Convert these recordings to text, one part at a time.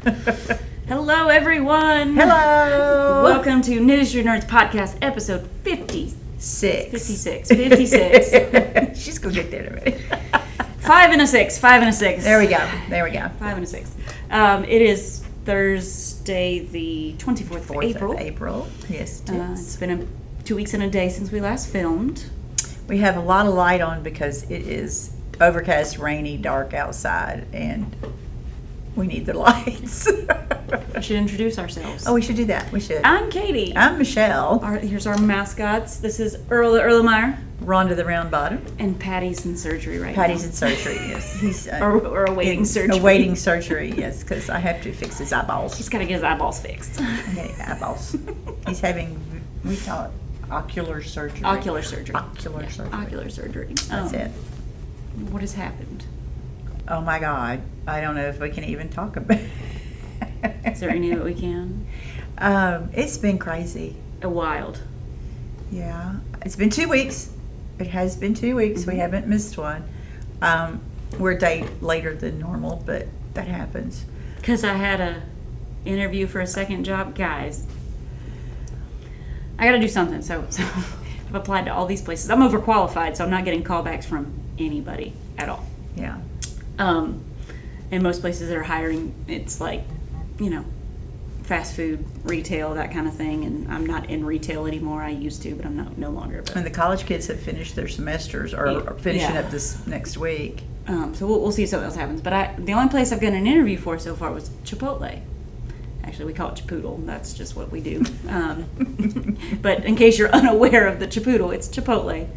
Hello, everyone. Hello. Welcome to Knitistry Knerds podcast, episode 56. 56. She's going to get there already. 5 and a 6. There we go. 5 and a 6. It is Thursday, the 24th of April. Yes, it is. It's been 2 weeks and a day since we last filmed. We have a lot of light on because it is overcast, rainy, dark outside, and we need the lights. We should introduce ourselves. Oh, we should do that. We should. I'm Caytee. I'm Michele. Here's our mascots. This is Earl the Erlenmeyer. Rhonda the Round Bottom. And Patty's in surgery right now. Patty's in surgery, yes. He's or awaiting surgery. Awaiting surgery, yes, because I have to fix his eyeballs. He's got to get his eyeballs fixed. Okay, eyeballs. He's having, we call it ocular surgery. Ocular surgery. Ocular surgery. Ocular surgery. That's it. What has happened? Oh my God. I don't know if we can even talk about it. Is there any that we can? It's been crazy. Wild. Yeah. It's been 2 weeks. It has been 2 weeks. Mm-hmm. We haven't missed one. We're a day later than normal, but that happens. Because I had a interview for a second job. Guys, I got to do something. So I've applied to all these places. I'm overqualified, so I'm not getting callbacks from anybody at all. Yeah. And most places that are hiring, it's like, fast food, retail, that kind of thing. And I'm not in retail anymore. I used to, but I'm no longer. But. And the college kids have finished their semesters or are finishing up this next week. So we'll see if something else happens. But the only place I've gotten an interview for so far was Chipotle. Actually, we call it Chipotle. That's just what we do. But in case you're unaware of the Chipotle, it's Chipotle.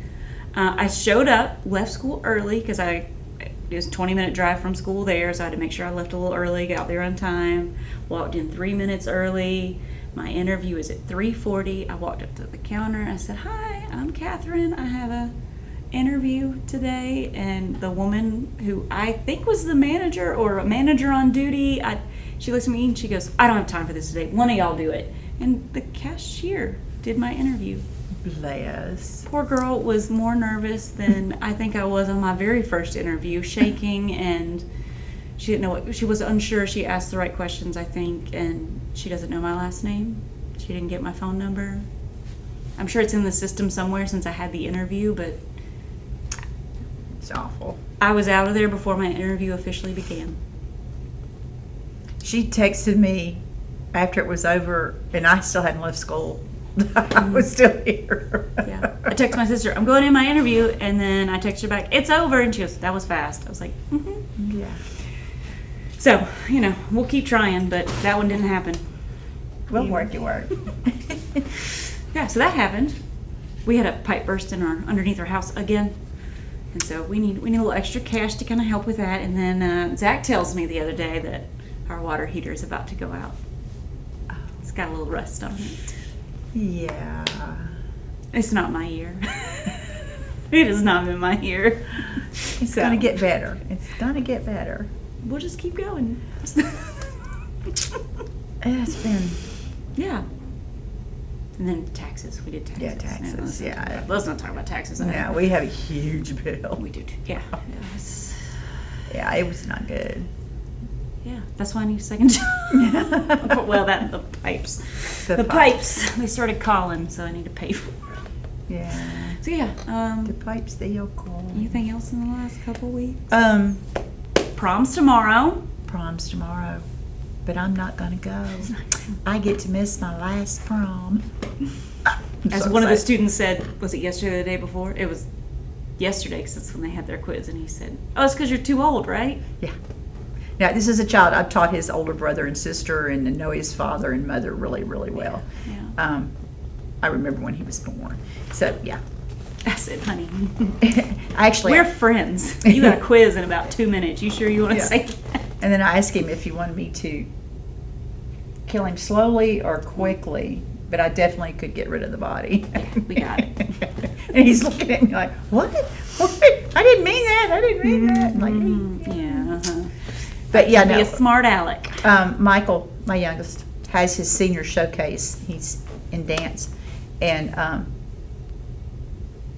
I showed up, left school early because it was a 20-minute drive from school there, so I had to make sure I left a little early, got there on time, walked in 3 minutes early. My interview is at 3:40. I walked up to the counter. I said, "Hi, I'm Catherine. I have a interview today." And the woman who I think was the manager or a manager on duty, she looks at me and she goes, "I don't have time for this today. One of y'all do it." And the cashier did my interview. Bless. Poor girl was more nervous than I think I was on my very first interview, shaking, and she didn't know what, she was unsure. She asked the right questions, I think, and she doesn't know my last name. She didn't get my phone number. I'm sure it's in the system somewhere since I had the interview, but it's awful. I was out of there before my interview officially began. She texted me after it was over, and I still hadn't left school. I was still here. Yeah. I texted my sister, "I'm going in my interview," and then I texted her back, "It's over," and she goes, "That was fast." I was like, mm-hmm. Yeah. So, we'll keep trying, but that one didn't happen. We'll work your work. Yeah, so that happened. We had a pipe burst underneath our house again. And so we need a little extra cash to kind of help with that. And then Zach tells me the other day that our water heater is about to go out. It's got a little rust on it. Yeah. It's not my year. It has not been my year. It's going to get better. It's going to get better. We'll just keep going. It's been... Yeah. And then taxes. We did taxes. Yeah, taxes. Yeah. Let's not talk about taxes. Yeah, we have a huge bill. We do too. Yeah. Yeah, it was not good. Yeah, that's why I need a second job. Well, the pipes. The pipes. They started calling, so I need to pay for them. Yeah. So yeah. The pipes, they are calling. Anything else in the last couple weeks? Prom's tomorrow. But I'm not going to go. I get to miss my last prom. As one of the students said, was it yesterday or the day before? It was yesterday, because that's when they had their quiz, and he said, "Oh, it's because you're too old, right?" Yeah. Now, this is a child. I've taught his older brother and sister and know his father and mother really, really well. Yeah. I remember when he was born. So, yeah. I said, "Honey, we're friends. You got a quiz in about 2 minutes. You sure you want to say that?" And then I asked him if he wanted me to kill him slowly or quickly, but I definitely could get rid of the body. Yeah, we got it. And he's looking at me like, what? I didn't mean that. I'm like, yeah. Uh-huh. But yeah, Be a smart aleck. Michael, my youngest, has his senior showcase. He's in dance, and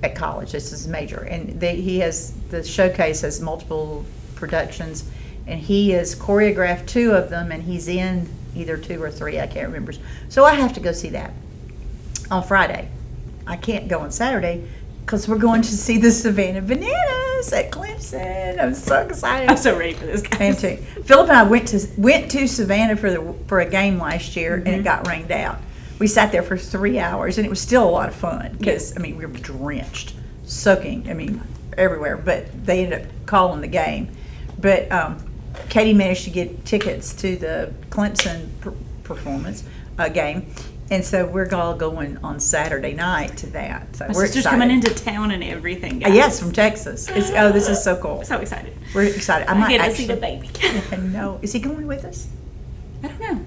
at college, this is major, and he has the showcase has multiple productions, and he has choreographed 2 of them, and he's in either 2 or 3, I can't remember. So I have to go see that on Friday. I can't go on Saturday because we're going to see the Savannah Bananas at Clemson. I'm so excited. I'm so ready for this, guys. I am too. Philip and I went to Savannah for a game last year, and it got rained out. We sat there for 3 hours, and it was still a lot of fun because, I mean, we were drenched, soaking, I mean, everywhere. But they ended up calling the game. But Caytee managed to get tickets to the Clemson performance game. And so we're all going on Saturday night to that. So My we're sister's excited. coming into town and everything, guys. Yes, from Texas. This is so cool. I'm so excited. We're excited. I get to see the baby. No, is he going with us? I don't know.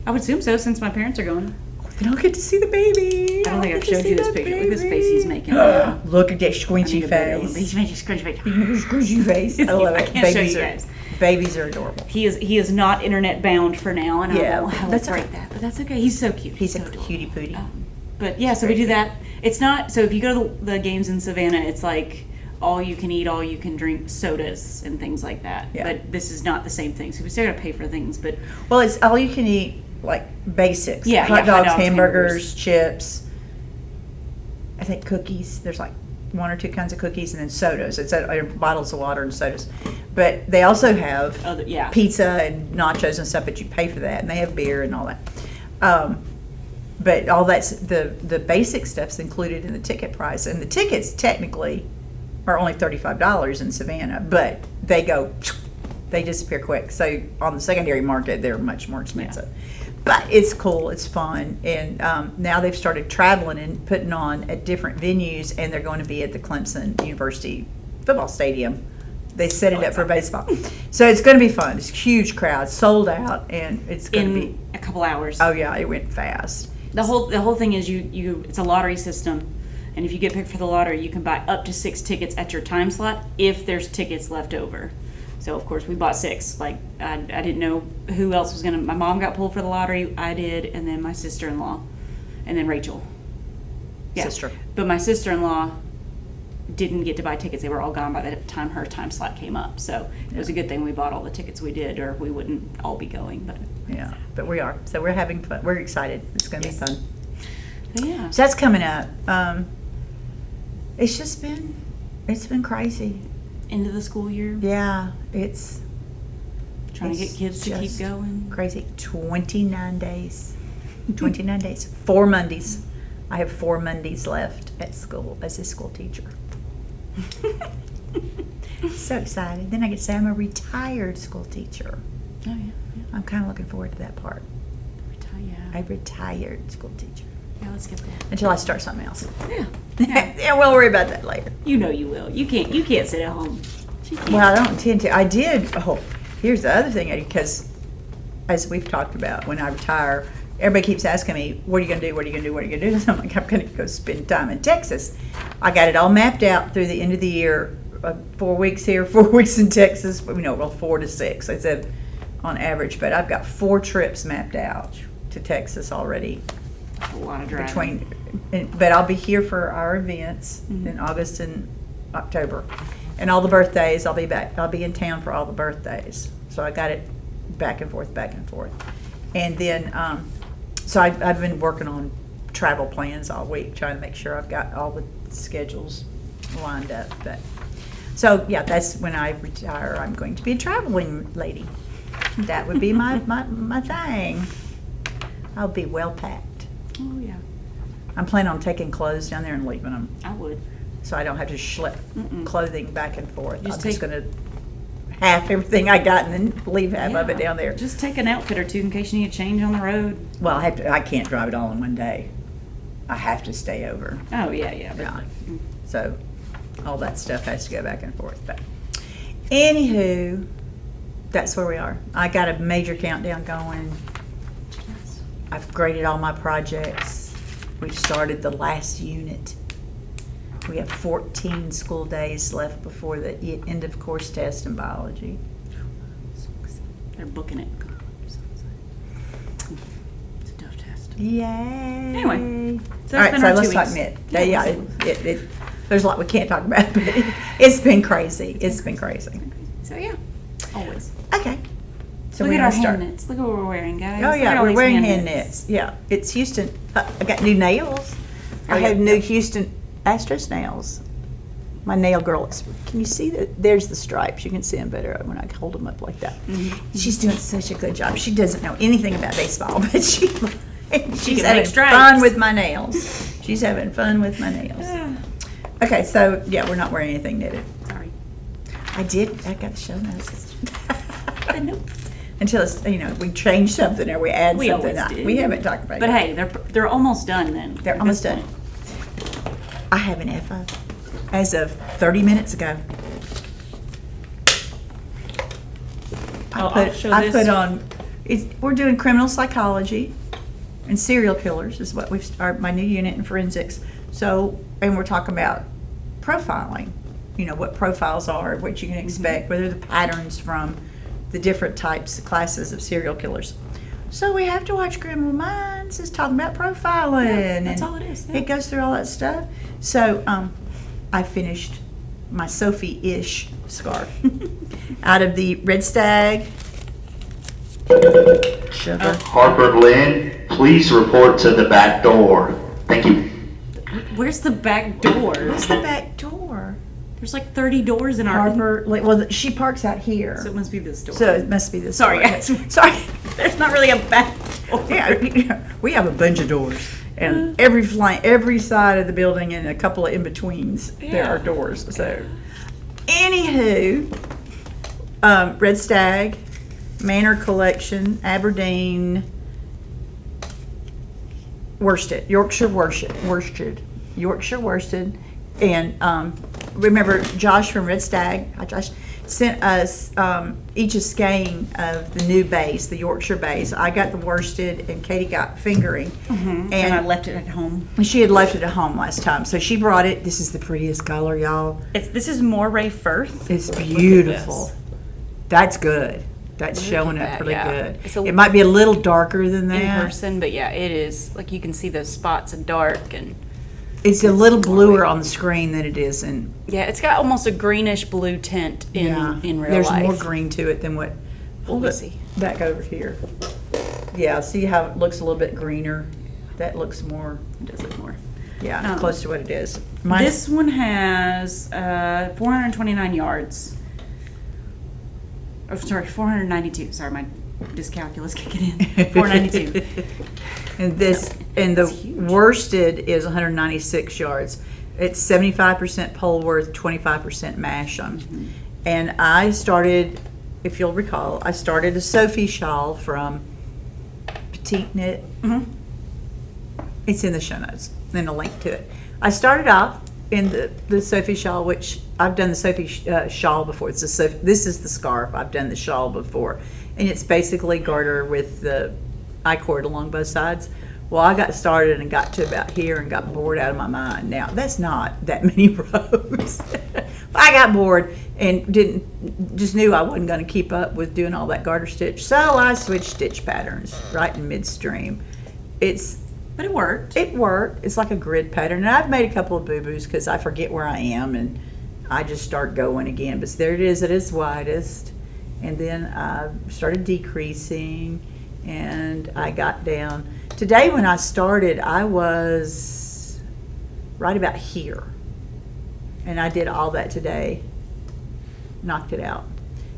I would assume so since my parents are going. Then I'll get to see the baby. I don't think I've showed you this picture. Look at this face he's making. Look at that squinchy face. He's making a squinchy face. Squinchy face. I love it. I can't show you guys. Babies are adorable. He is not internet bound for now, and Yeah, I won't that's break that. But that's okay. He's so cute. He's so a adorable. cutie pootie. But yeah, so we do that. It's not so if you go to the games in Savannah, it's like all you can eat, all you can drink sodas and things like that. Yeah. But this is not the same thing. So we still gotta pay for things. But Well, it's all you can eat, like basics. Yeah, hot hot dogs, dogs, hamburgers, chips. I think cookies. There's like 1 or 2 kinds of cookies, and then sodas. It's bottles of water and sodas. But they also have pizza and nachos and stuff, but you pay for that, and they have beer and all that. But all that's the basic stuff's included in the ticket price, and the tickets technically are only $35 in Savannah, but they disappear quick. So on the secondary market, they're much more expensive. But it's cool, it's fun, and now they've started traveling and putting on at different venues, and they're going to be at the Clemson University football stadium. They set it up for baseball. So it's going to be fun. It's a huge crowd, sold out, and it's going to be a couple hours. Oh yeah, it went fast. The whole thing is you it's a lottery system, and if you get picked for the lottery, you can buy up to 6 tickets at your time slot if there's tickets left over. So of course we bought 6. Like I didn't know who else was gonna. My mom got pulled for the lottery. I did, and then my sister-in-law, and then Rachel. Yeah. Sister. But my sister-in-law didn't get to buy tickets. They were all gone by the time her time slot came up. So it was a good thing we bought all the tickets we did, or we wouldn't all be going. But yeah, but we are. So we're having fun. We're excited. It's going to be fun. But yeah. So that's coming up. It's been crazy. End of the school year. Yeah, it's trying to get kids to keep going. Crazy. 29 days. 29 days. 4 Mondays. I have 4 Mondays left at school as a school teacher. So excited. Then I get to say I'm a retired school teacher. Oh yeah. I'm kind of looking forward to that part. A retired school teacher. Yeah, let's get that. Until I start something else. Yeah. Yeah, we'll worry about that later. You know you will. You can't sit at home. Well, I don't intend to. I did. Oh, here's the other thing, because as we've talked about, when I retire, everybody keeps asking me, what are you going to do? What are you going to do? What are you going to do? So I'm like, I'm going to go spend time in Texas. I got it all mapped out through the end of the year. 4 weeks here, 4 weeks in Texas. 4 to 6. I said on average, but I've got 4 trips mapped out to Texas already. A lot of driving. But I'll be here for our events in August and October, and all the birthdays. I'll be back. I'll be in town for all the birthdays. So I got it back and forth, and then so I've been working on travel plans all week, trying to make sure I've got all the schedules lined up. But so yeah, that's when I retire. I'm going to be a traveling lady. That would be my thing. I'll be well packed. Oh yeah. I'm planning on taking clothes down there and leaving them. I would. So I don't have to schlep clothing back and forth. Just I'm just going to half everything I got and then leave half of it down there. Just take an outfit or 2 in case you need to change on the road. Well, I can't drive it all in one day. I have to stay over. Oh yeah. Yeah. So all that stuff has to go back and forth. But anywho, that's where we are. I got a major countdown going. I've graded all my projects. We've started the last unit. We have 14 school days left before the end of course test in biology. They're booking it. It's a tough test. Yay. Anyway. So all right, so let's talk knit. Yeah, there's a lot we can't talk about, but it's been crazy. It's been crazy. So yeah. Always. Okay. So Look we're at our gonna start. hand knits. Look at what we're wearing, guys. Oh Look at yeah, all we're these wearing hand knits. Yeah, it's Houston. I got new nails. I have new Houston Astros nails. My nail girl is. Can you see that? There's the stripes. You can see them better when I hold them up like that. Mm-hmm. She's doing such a good job. She doesn't know anything about baseball, but she's having fun with my nails. She's having fun with my nails. Okay, so yeah, we're not wearing anything knitted. Sorry. I got to show notes. Until it's, we change something or we add something. Always do. We haven't talked about it. But hey, they're almost done then. They're almost done. I have an FO as of 30 minutes ago. I put on. We're doing criminal psychology and serial killers is what we've started my new unit in forensics. So, and we're talking about profiling. What profiles are, what you can expect, what are the patterns from the different types, classes of serial killers. So we have to watch Criminal Minds. It's talking about profiling. Yeah, that's all it is. Yeah. It goes through all that stuff. So I finished my Sophie-ish scarf out of the Red Stag. Sugar. Harper Lynn, please report to the back door. Thank you. Where's the back door? Where's the back door? There's like 30 doors in our... Harper, well, she parks out here. So it must be this door. So it must be this Sorry, door. guys. Sorry. There's not really a back door. Yeah, we have a bunch of doors. And every side of the building and a couple of in-betweens, there are doors. So, anywho, Red Stag, Manor Collection, Aberdeen, worsted, Yorkshire worsted. And remember, Josh from Red Stag, hi Josh, sent us each a skein of the new base, the Yorkshire base. I got the worsted and Caytee got fingering. Mm-hmm. And I left it at home. She had left it at home last time. So she brought it. This is the prettiest color, y'all. This is Moray Firth. It's beautiful. That's good. That's showing up really good. It might be a little darker than that. In person, but yeah, it is. Like you can see those spots of dark and... It's a little bluer on the screen than it is in... Yeah, it's got almost a greenish blue tint in real There's life. more green to it than what... Let me see. Back over here. Yeah, see how it looks a little bit greener? That looks more... It does look more. Yeah, close to what it is. This one has 429 yards. Oh, sorry, 492. Sorry, my dyscalculus kicking in. 492. And the worsted is 196 yards. It's 75% Polworth, 25% Masham. Mm-hmm. And I started, if you'll recall, I started a Sophie Shawl from Petite Knit. Mm-hmm. It's in the show notes, then a link to it. I started off in the Sophie Shawl, which I've done the Sophie Shawl before. This is the scarf. I've done the shawl before. And it's basically garter with the I-cord along both sides. Well, I got started and got to about here and got bored out of my mind. Now, that's not that many rows. I got bored and just knew I wasn't going to keep up with doing all that garter stitch. So I switched stitch patterns right in midstream. But it worked. It worked. It's like a grid pattern. And I've made a couple of boo-boos because I forget where I am and I just start going again. But there it is at its widest. And then I started decreasing and I got down. Today when I started, I was right about here. And I did all that today. Knocked it out.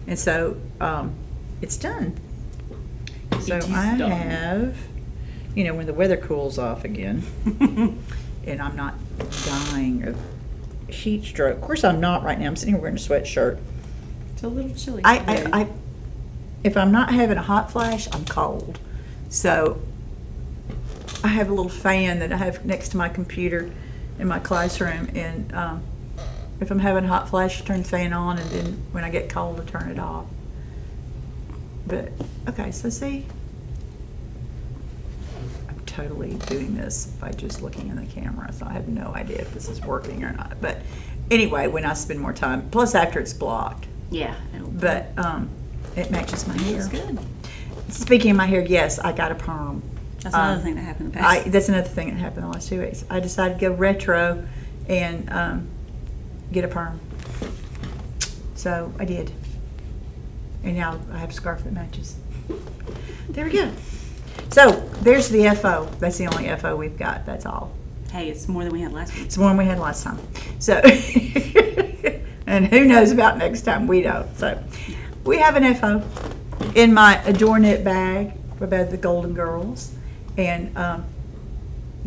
And so it's done. So I have, when the weather cools off again, and I'm not dying of heat stroke. Of course I'm not right now. I'm sitting here wearing a sweatshirt. It's a little chilly. If I'm not having a hot flash, I'm cold. So I have a little fan that I have next to my computer in my classroom, and if I'm having a hot flash, I turn the fan on, and then when I get cold, I turn it off. But okay, so see, I'm totally doing this by just looking in the camera, so I have no idea if this is working or not. But anyway, when I spend more time, plus after it's blocked. Yeah. But it matches my hair. It's good. Speaking of my hair, yes, I got a perm. That's another thing that happened in the past. That's another thing that happened in the last 2 weeks. I decided to go retro and get a perm. So I did. And now I have a scarf that matches. There we go. So there's the FO. That's the only FO we've got. That's all. Hey, it's more than we had last week. It's more than we had last time. So, and who knows about next time? We don't. So we have an FO in my Adore Knit bag about the Golden Girls. And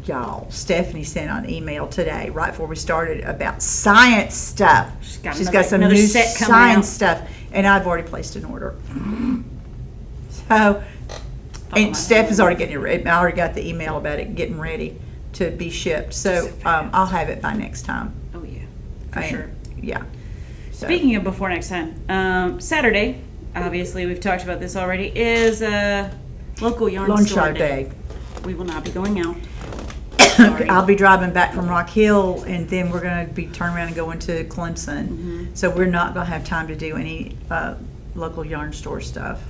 y'all, Stephanie sent an email today, right before we started, about science stuff. She's got some new science stuff. And I've already placed an order. So, and Steph is already getting it ready. I already got the email about it getting ready to be shipped. So I'll have it by next time. Oh yeah, for sure. Yeah. So. Speaking of before next time, Saturday, obviously we've talked about this already, is local yarn store day. We will not be going out. I'll be driving back from Rock Hill, and then we're going to be turning around and going to Clemson. Mm-hmm. So we're not going to have time to do any local yarn store stuff.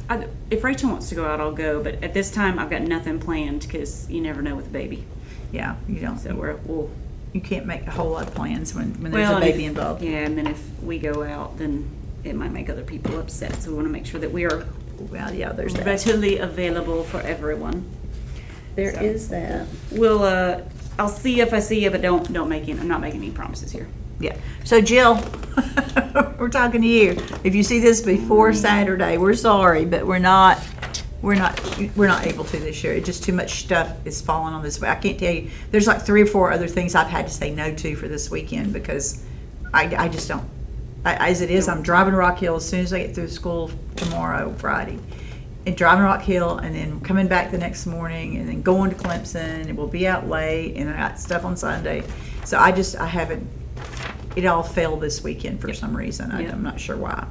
If Rachel wants to go out, I'll go. But at this time, I've got nothing planned because you never know with a baby. Yeah, you don't. So you can't make a whole lot of plans when there's a baby involved. Yeah, and then if we go out, then it might make other people upset. So we want to make sure that we are there's readily available for everyone. There is that. I'll see if I see you, but I'm not making any promises here. Yeah. So Jill, we're talking to you. If you see this before Saturday, we're sorry, but we're not able to this year. It's just too much stuff is falling on this way. I can't tell you. There's like 3 or 4 other things I've had to say no to for this weekend because I just don't. As it is, I'm driving to Rock Hill as soon as I get through school tomorrow, Friday. And driving to Rock Hill, and then coming back the next morning, and then going to Clemson, and we'll be out late, and I got stuff on Sunday. So I haven't, it all fell this weekend for some reason. I'm not sure why.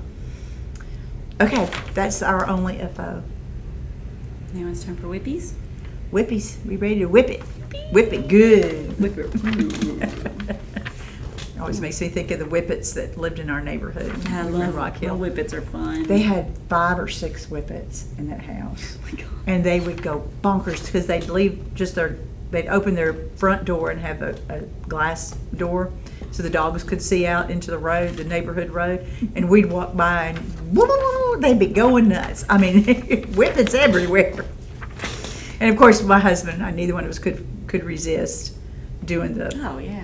Okay, that's our only FO. Now it's time for Wippies. Whoopies, we ready to whip it. Whip it good. Whip it. Always makes me think of the Whippets that lived in our neighborhood. I love Rock Hill. Whippets are fun. They had 5 or 6 Whippets in that house. Oh my God. And they would go bonkers because they'd leave they'd open their front door and have a glass door so the dogs could see out into the road, the neighborhood road, and we'd walk by and they'd be going nuts. I mean, Whippets everywhere. And of course, my husband and I, neither one of us could resist doing the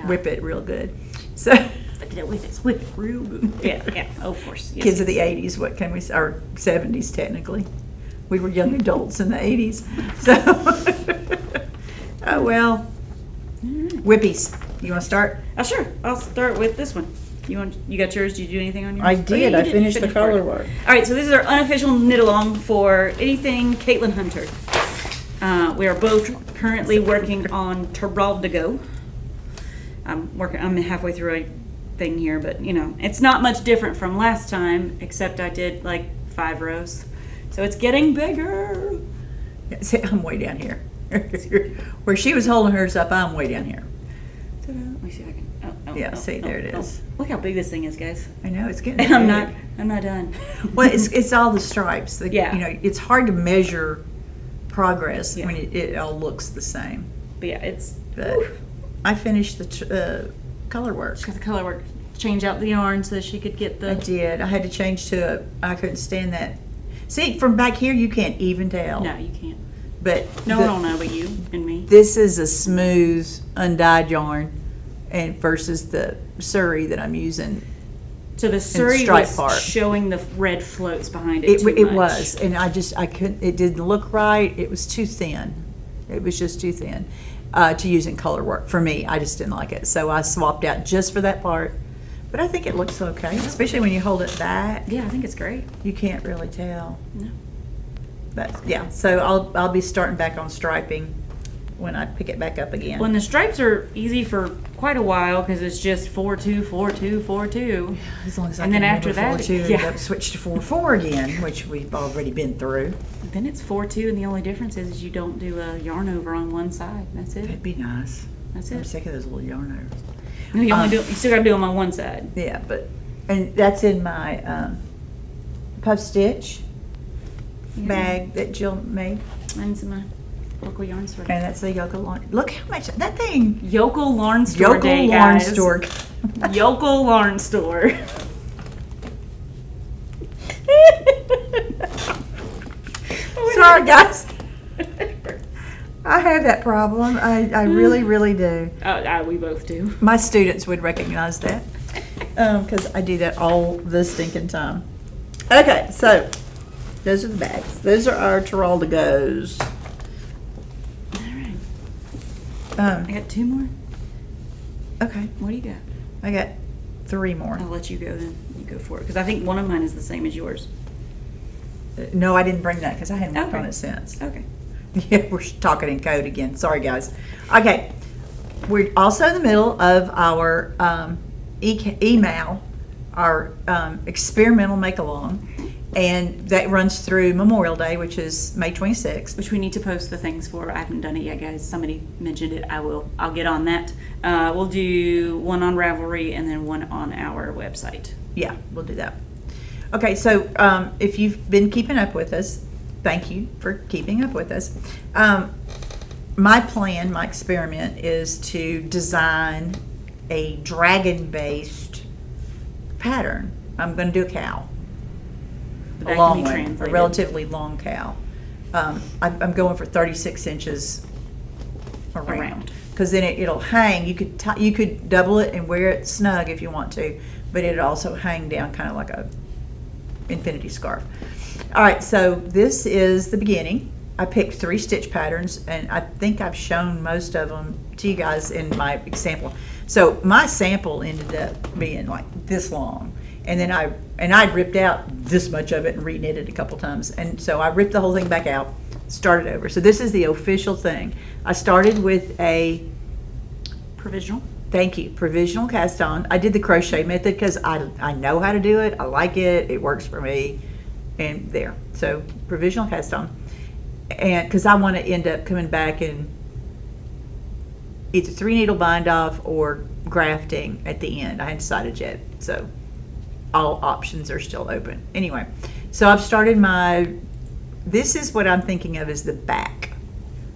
whip it real good. So it's whip it real good. Yeah. Oh, of course. Yes, kids of the 80s, what can we say? Or 70s, technically. We were young adults in the 80s. So, oh well. Whoopies. You want to start? Sure. I'll start with this one. You got yours? Did you do anything on yours? I did. I finished the color work. All right. So this is our unofficial knit along for anything Caitlin Hunter. We are both currently working on Teraldigo. I'm halfway through a thing here, but it's not much different from last time, except I did like 5 rows. So it's getting bigger. See, I'm way down here. Where she was holding hers up, I'm way down here. Let me see if I can. See, there it is. Look how big this thing is, guys. I know, it's getting big. And I'm not done. Well, it's all the stripes. It's hard to measure progress when it all looks the same. But yeah, But I finished the color work. Got the color work. Change out the yarn so that she could get the... I did. I had to change to I couldn't stand that. See, from back here you can't even tell. No, you can't. But no one will know but you and me. This is a smooth, undyed yarn and versus the Surrey that I'm using. So the Surrey was showing the red floats behind it too much. It was, and I couldn't, it didn't look right. It was too thin. It was just too thin to use in color work. For me, I just didn't like it. So I swapped out just for that part. But I think it looks okay, especially when you hold it back. Yeah, I think it's great. You can't really tell. No. But yeah, so I'll be starting back on striping when I pick it back up again. When the stripes are easy for quite a while because it's just 4-2, 4-2, 4-2. As long as I and can then after that, 4-2, switch to 4-4 again, which we've already been through. Then it's 4-2, and the only difference is you don't do a yarn over on one side. That's it. That'd be nice. That's it. I'm sick of those little yarn overs. No, you still got to do them on one side. Yeah, and that's in my puff stitch bag that Jill made. Mine's in my local yarn store. And that's the Yokel Larn. Look how much that thing. Yokel Larn Store Day, guys. Store. Yokel Larn Store. Sorry, guys. I have that problem. I really, really do. We both do. My students would recognize that because I do that all the stinking time. Okay, so those are the bags. Those are our Teraldigos. All right. I got 2 more. Okay. What do you got? I got 3 more. I'll let you go then. You go for it. Because I think one of mine is the same as yours. No, I didn't bring that because I hadn't worked Okay. on it since. Okay. Yeah, we're talking in code again. Sorry, guys. Okay. We're also in the middle of our eMAL, our experimental make-along. And that runs through Memorial Day, which is May 26th. Which we need to post the things for. I haven't done it yet, guys. Somebody mentioned it. I'll get on that. We'll do one on Ravelry and then one on our website. Yeah, we'll do that. Okay, so if you've been keeping up with us, thank you for keeping up with us. My plan, my experiment, is to design a dragon-based pattern. I'm going to do a cow. A long one, a relatively long cow. I'm going for 36 inches around. Because then it'll hang. You could double it and wear it snug if you want to, but it'll also hang down kind of like a infinity scarf. All right, so this is the beginning. I picked 3 stitch patterns, and I think I've shown most of them to you guys in my example. So my sample ended up being like this long, and then I ripped out this much of it and reknitted a couple times, and so I ripped the whole thing back out, started over. So this is the official thing. I started with a provisional. Thank you. Provisional cast on. I did the crochet method because I know how to do it. I like it. It works for me. And there. So provisional cast on. And because I want to end up coming back and either 3-needle bind off or grafting at the end. I hadn't decided yet. So all options are still open. Anyway, so I've started this is what I'm thinking of as the back.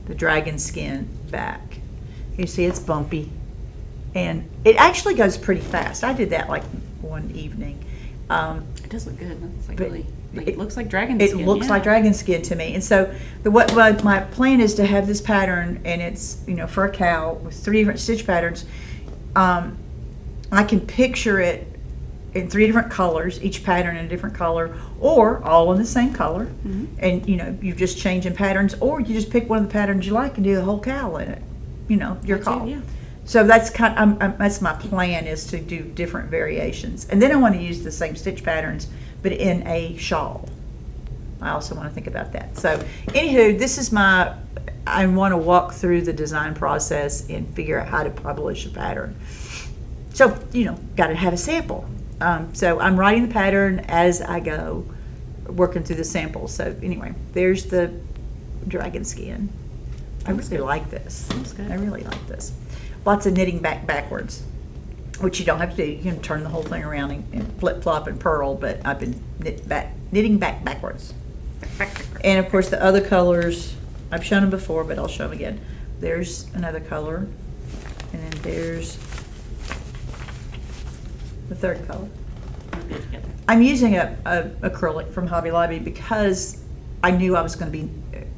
The dragon skin back. You see it's bumpy. And it actually goes pretty fast. I did that like one evening. It does look good. It's like really, it looks like dragon It skin. looks like dragon skin to me. And so what my plan is to have this pattern, and it's for a cow with 3 different stitch patterns. I can picture it in 3 different colors, each pattern in a different color, or all in the same color. Mm-hmm. And you just change in patterns, or you just pick one of the patterns you like and do the whole cow in it. Your call. Yeah. So that's that's my plan, is to do different variations, and then I want to use the same stitch patterns, but in a shawl. I also want to think about that. So, anywho, this is I want to walk through the design process and figure out how to publish a pattern. So, got to have a sample. So I'm writing the pattern as I go, working through the samples. So anyway, there's the dragon skin. I really like this. That's good. I really like this. Lots of knitting backwards, which you don't have to do. You can turn the whole thing around and flip-flop and purl, but I've been knitting backwards. And of course the other colors, I've shown them before, but I'll show them again. There's another color, and then there's the third color. I'm using a acrylic from Hobby Lobby because I knew I was going to be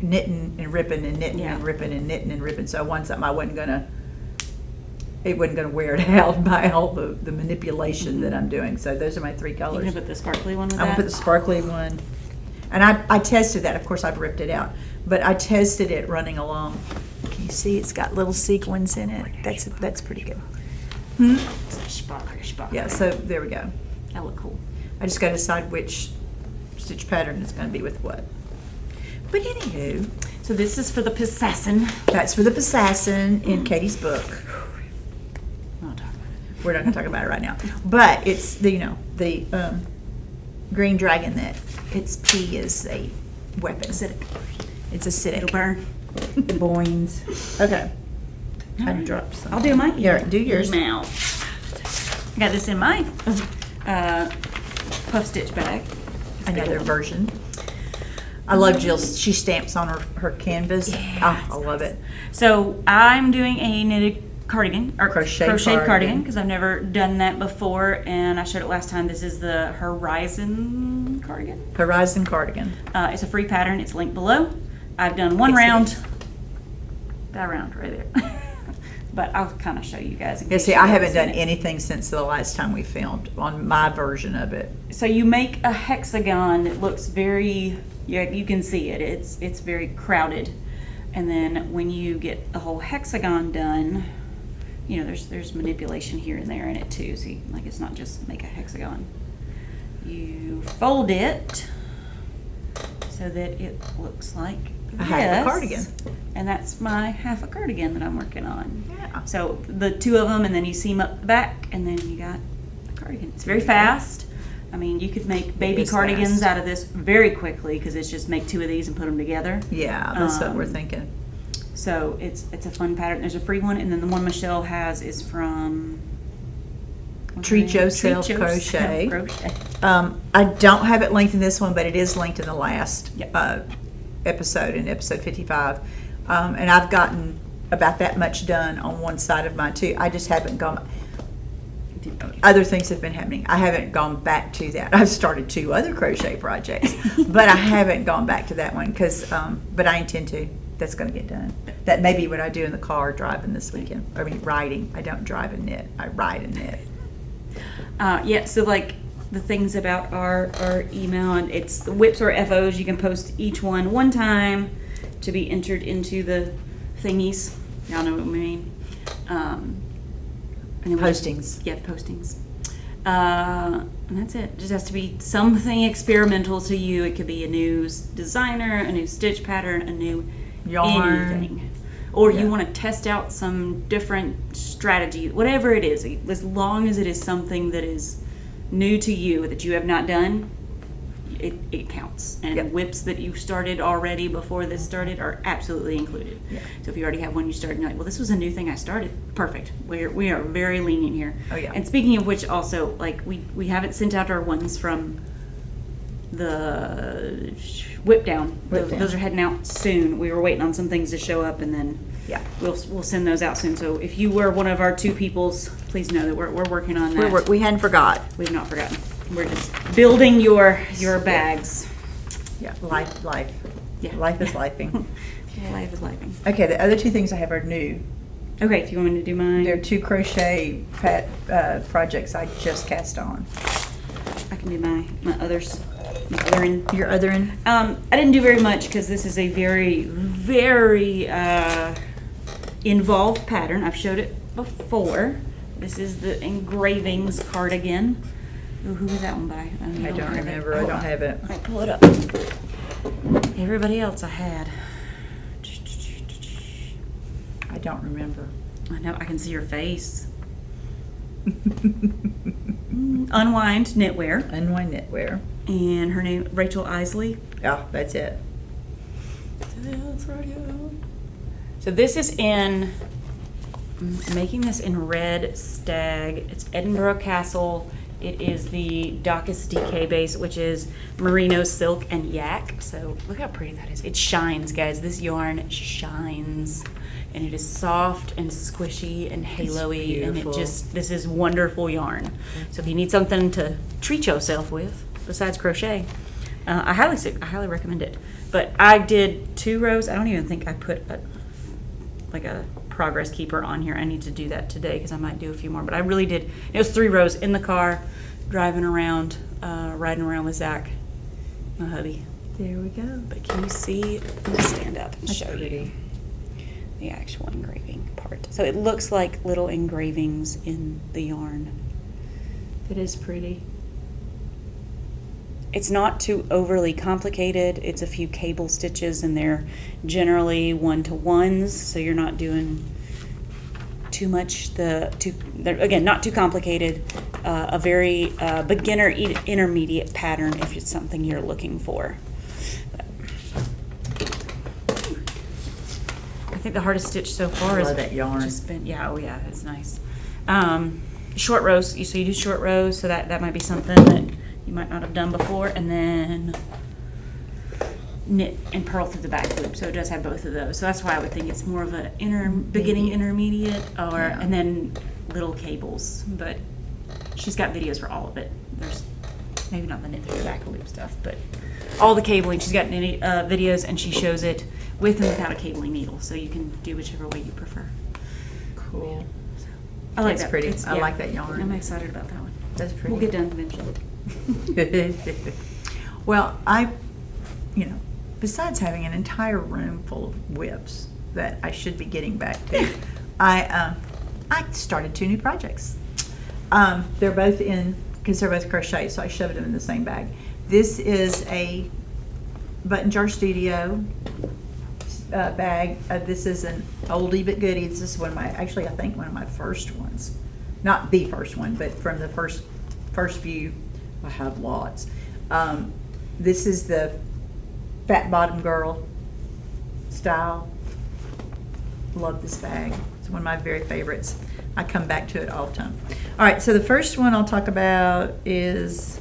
knitting and ripping and knitting and ripping and knitting and ripping. So I wanted something it wasn't gonna wear it out by all the manipulation that I'm doing. So those are my 3 colors. You're gonna put the sparkly one with I'm gonna put the sparkly one. And I tested that. Of course, I've ripped it out, but I tested it running along. Can you see it's got little sequins in it? That's pretty good. Yeah, so there we go. That look cool. I just got to decide which stitch pattern is going to be with what. But anywho, so this is for the Pisassin. That's for the Pisassin in Katie's book. We're not We're not going talking about it. to talk about it right now. But it's the green dragon that its P is a weapon. Acidic. It's acidic. It'll burn. The boings. Okay. I dropped some. I'll do mine. Yeah, do yours. Now, I got this in my puff stitch bag. Another version. I love Jill's. She stamps on her canvas. Yeah, I love it. So I'm doing a knitted cardigan, or crocheted cardigan, because I've never done that before, and I showed it last time. This is the Horizon Cardigan. Horizon Cardigan. It's a free pattern. It's linked below. I've done one round. That round right there. But I'll kind of show you guys. Yeah, see, I haven't done anything since the last time we filmed on my version of it. So you make a hexagon that looks very, you can see it. It's very crowded. And then when you get a whole hexagon done, you know, there's manipulation here and there in it too. See, like it's not just make a hexagon. You fold it so that it looks like a half a cardigan. And that's my half a cardigan that I'm working on. Yeah. So the two of them, and then you seam up the back, and then you got a cardigan. It's very fast. I mean, you could make baby cardigans out of this very quickly because it's just make two of these and put them together. Yeah, that's what we're thinking. So it's a fun pattern. There's a free one, and then the one Michele has is from Treat Yourself Crochet. I don't have it linked in this one, but it is linked in the last episode, in episode 55. And I've gotten about that much done on one side of mine too. I just haven't gone. Other things have been happening. I haven't gone back to that. I've started 2 other crochet projects, but I haven't gone back to that one because. But I intend to. That's going to get done. That may be what I do in the car driving this weekend. I mean, riding. I don't drive and knit. I ride and knit. Yeah. So like the things about our eMAL, and it's the whips or FOs. You can post each one time to be entered into the thingies. Y'all know what we mean. And then Postings. Postings. And that's it. It just has to be something experimental to you. It could be a new designer, a new stitch pattern, a new yarn. Anything. Or you want to test out some different strategy, whatever it is. As long as it is something that is new to you that you have not done, it counts. And whips that you started already before this started are absolutely included. So if you already have one you started and you're like, well, this was a new thing I started, perfect. We are very lenient here. And speaking of which, also, like we haven't sent out our ones from the whip down. Those are heading out soon. We were waiting on some things to show up, and then we'll send those out soon. So if you were one of our 2 peoples, please know that we're working on that. We hadn't forgot. We've not forgotten. We're just building your bags. Yeah, life. Yeah. Life is lifing. Life is lifing. Okay, the other 2 things I have are new. Okay, if you want me to do mine. They're 2 crochet projects I just cast on. I can do my others. Other end. Your other end? I didn't do very much because this is a very, very involved pattern. I've showed it before. This is the Engravings Cardigan. Ooh, who was that one by? I don't remember. I don't have it. I pull it up. Everybody else I had. I don't remember. I know. I can see your face. Unwind Knitwear. Unwind Knitwear. And her name, Rachel Isley. Yeah, that's it. So this is in, I'm making this in Red Stag. It's Edinburgh Castle. It is the Docus DK base, which is merino silk and yak. So look how pretty that is. It shines, guys. This yarn shines. And it is soft and squishy and halo-y. And this is wonderful yarn. So if you need something to treat yourself with, besides crochet, I highly recommend it. But I did 2 rows. I don't even think I put a progress keeper on here. I need to do that today because I might do a few more. But I really did. It was 3 rows in the car, driving around, riding around with Zach, my hubby. There we go. But can you see? Let me stand up and show you the actual engraving part. So it looks like little engravings in the yarn. That is pretty. It's not too overly complicated. It's a few cable stitches, and they're generally 1-to-1s, so you're not doing too much. Again, not too complicated. A very beginner intermediate pattern if it's something you're looking for. I think the hardest stitch so far is that yarn. Just been, it's nice. Short rows. So you do short rows, so that might be something that you might not have done before, and then knit and purl through the back loop. So it does have both of those. So that's why I would think it's more of a beginning intermediate, and then little cables. But she's got videos for all of it. There's maybe not the knit through the back loop stuff, but all the cabling. She's got videos, and she shows it with and without a cabling needle, so you can do whichever way you prefer. Cool. So, I like That's that. pretty. I like that yarn. I'm excited about that one. That's pretty. We'll get done eventually. Well, besides having an entire room full of whips that I should be getting back to, I started 2 new projects. They're both because they're both crochet, so I shoved them in the same bag. This is a Button Jar Studio bag. This is an oldie but goodie. This is one of my first ones. Not the first one, but from the first few. I have lots. This is the Fat Bottom Girl style. Love this bag. It's one of my very favorites. I come back to it all the time. All right, so the first one I'll talk about is,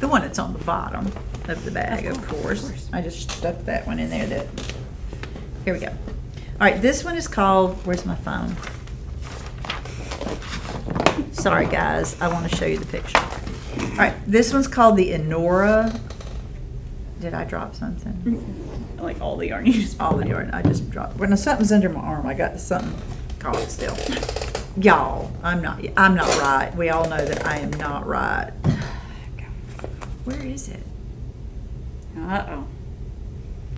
the one that's on the bottom of the bag, of course. I just stuck that one in there. Here we go. All right, this one is called, where's my phone? Sorry, guys, I want to show you the picture. All right, this one's called the Anora. Did I drop something? Like all the yarn you just all the yarn I just dropped. When something's under my arm, I got something caught still. Y'all, I'm not right. We all know that I am not right. Where is it? Uh-oh.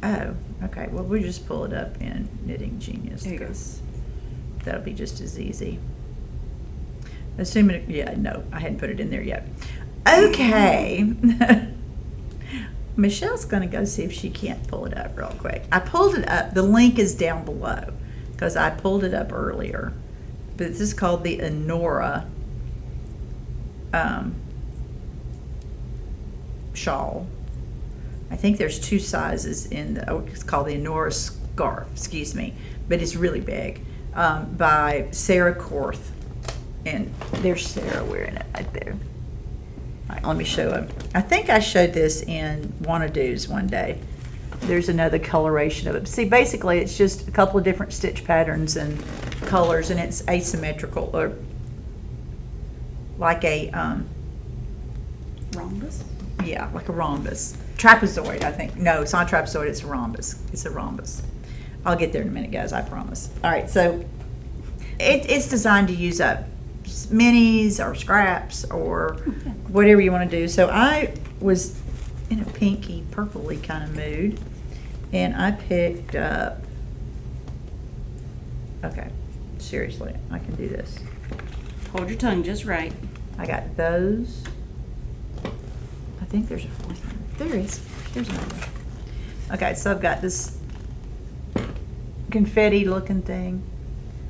Oh, okay. Well, we'll just pull it up in Knitting Genius because that'll be just as easy. Assuming, no, I hadn't put it in there yet. Okay. Michelle's going to go see if she can't pull it up real quick. I pulled it up. The link is down below because I pulled it up earlier. But this is called the Anora shawl. I think there's 2 sizes in it's called the Anora scarf, excuse me. But it's really big. By Sarah Korth. And there's Sarah wearing it right there. All right, let me show them. I think I showed this in WANNADOS one day. There's another coloration of it. See, basically, it's just a couple of different stitch patterns and colors, and it's asymmetrical, or like a rhombus. Yeah, like a rhombus, trapezoid. I think. No, it's not a trapezoid. It's a rhombus. It's a rhombus. I'll get there in a minute, guys. I promise. All right, so it's designed to use up minis or scraps or whatever you want to do. So I was in a pinky purpley kind of mood, and I picked up, seriously, I can do this. Hold your tongue just right. I got those. I think there's a 4th one. There is. There's another one. Okay, so I've got this confetti looking thing.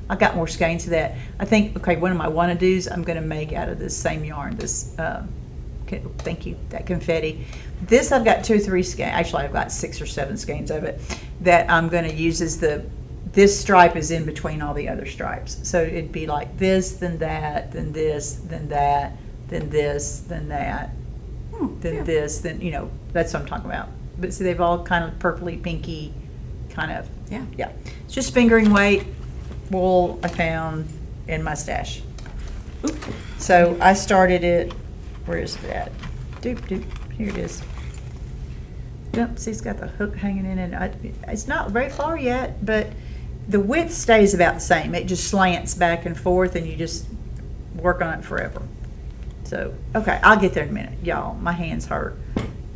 I got more skeins of that. I think, one of my WANNADOS I'm going to make out of this same yarn, this, thank you, that confetti. This I've got 2 or 3 skeins, actually I've got 6 or 7 skeins of it that I'm going to use as this stripe is in between all the other stripes. So it'd be like this, then that, then this, then that, then this, then that, then this, then, that's what I'm talking about. But see, they've all kind of purpley, pinky, kind of, yeah. It's just fingering weight. Wool I found in my stash. So I started it. Where is it at? Doop. Here it is. Yep, see, it's got the hook hanging in it. It's not very far yet, but the width stays about the same. It just slants back and forth, and you just work on it forever. So, okay, I'll get there in a minute. Y'all, my hands hurt.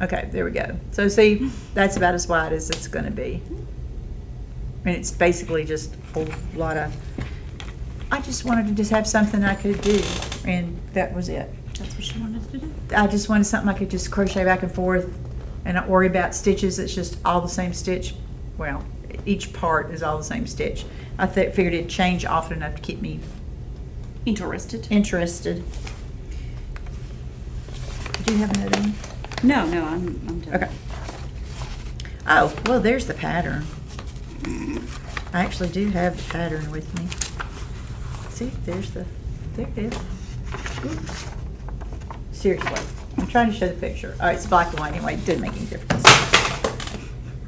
Okay, there we go. So see, that's about as wide as it's going to be. And it's basically just a lot of, I just wanted to have something I could do, and that was it. That's what you wanted to do? I just wanted something I could just crochet back and forth and not worry about stitches. It's just all the same stitch. Well, each part is all the same stitch. I figured it'd change often enough to keep me interested. Do you have another one? No, I'm done. Okay. Oh, well, there's the pattern. I actually do have the pattern with me. See, there it is. Oops. Seriously, I'm trying to show the picture. All right, it's black and white anyway. It didn't make any difference.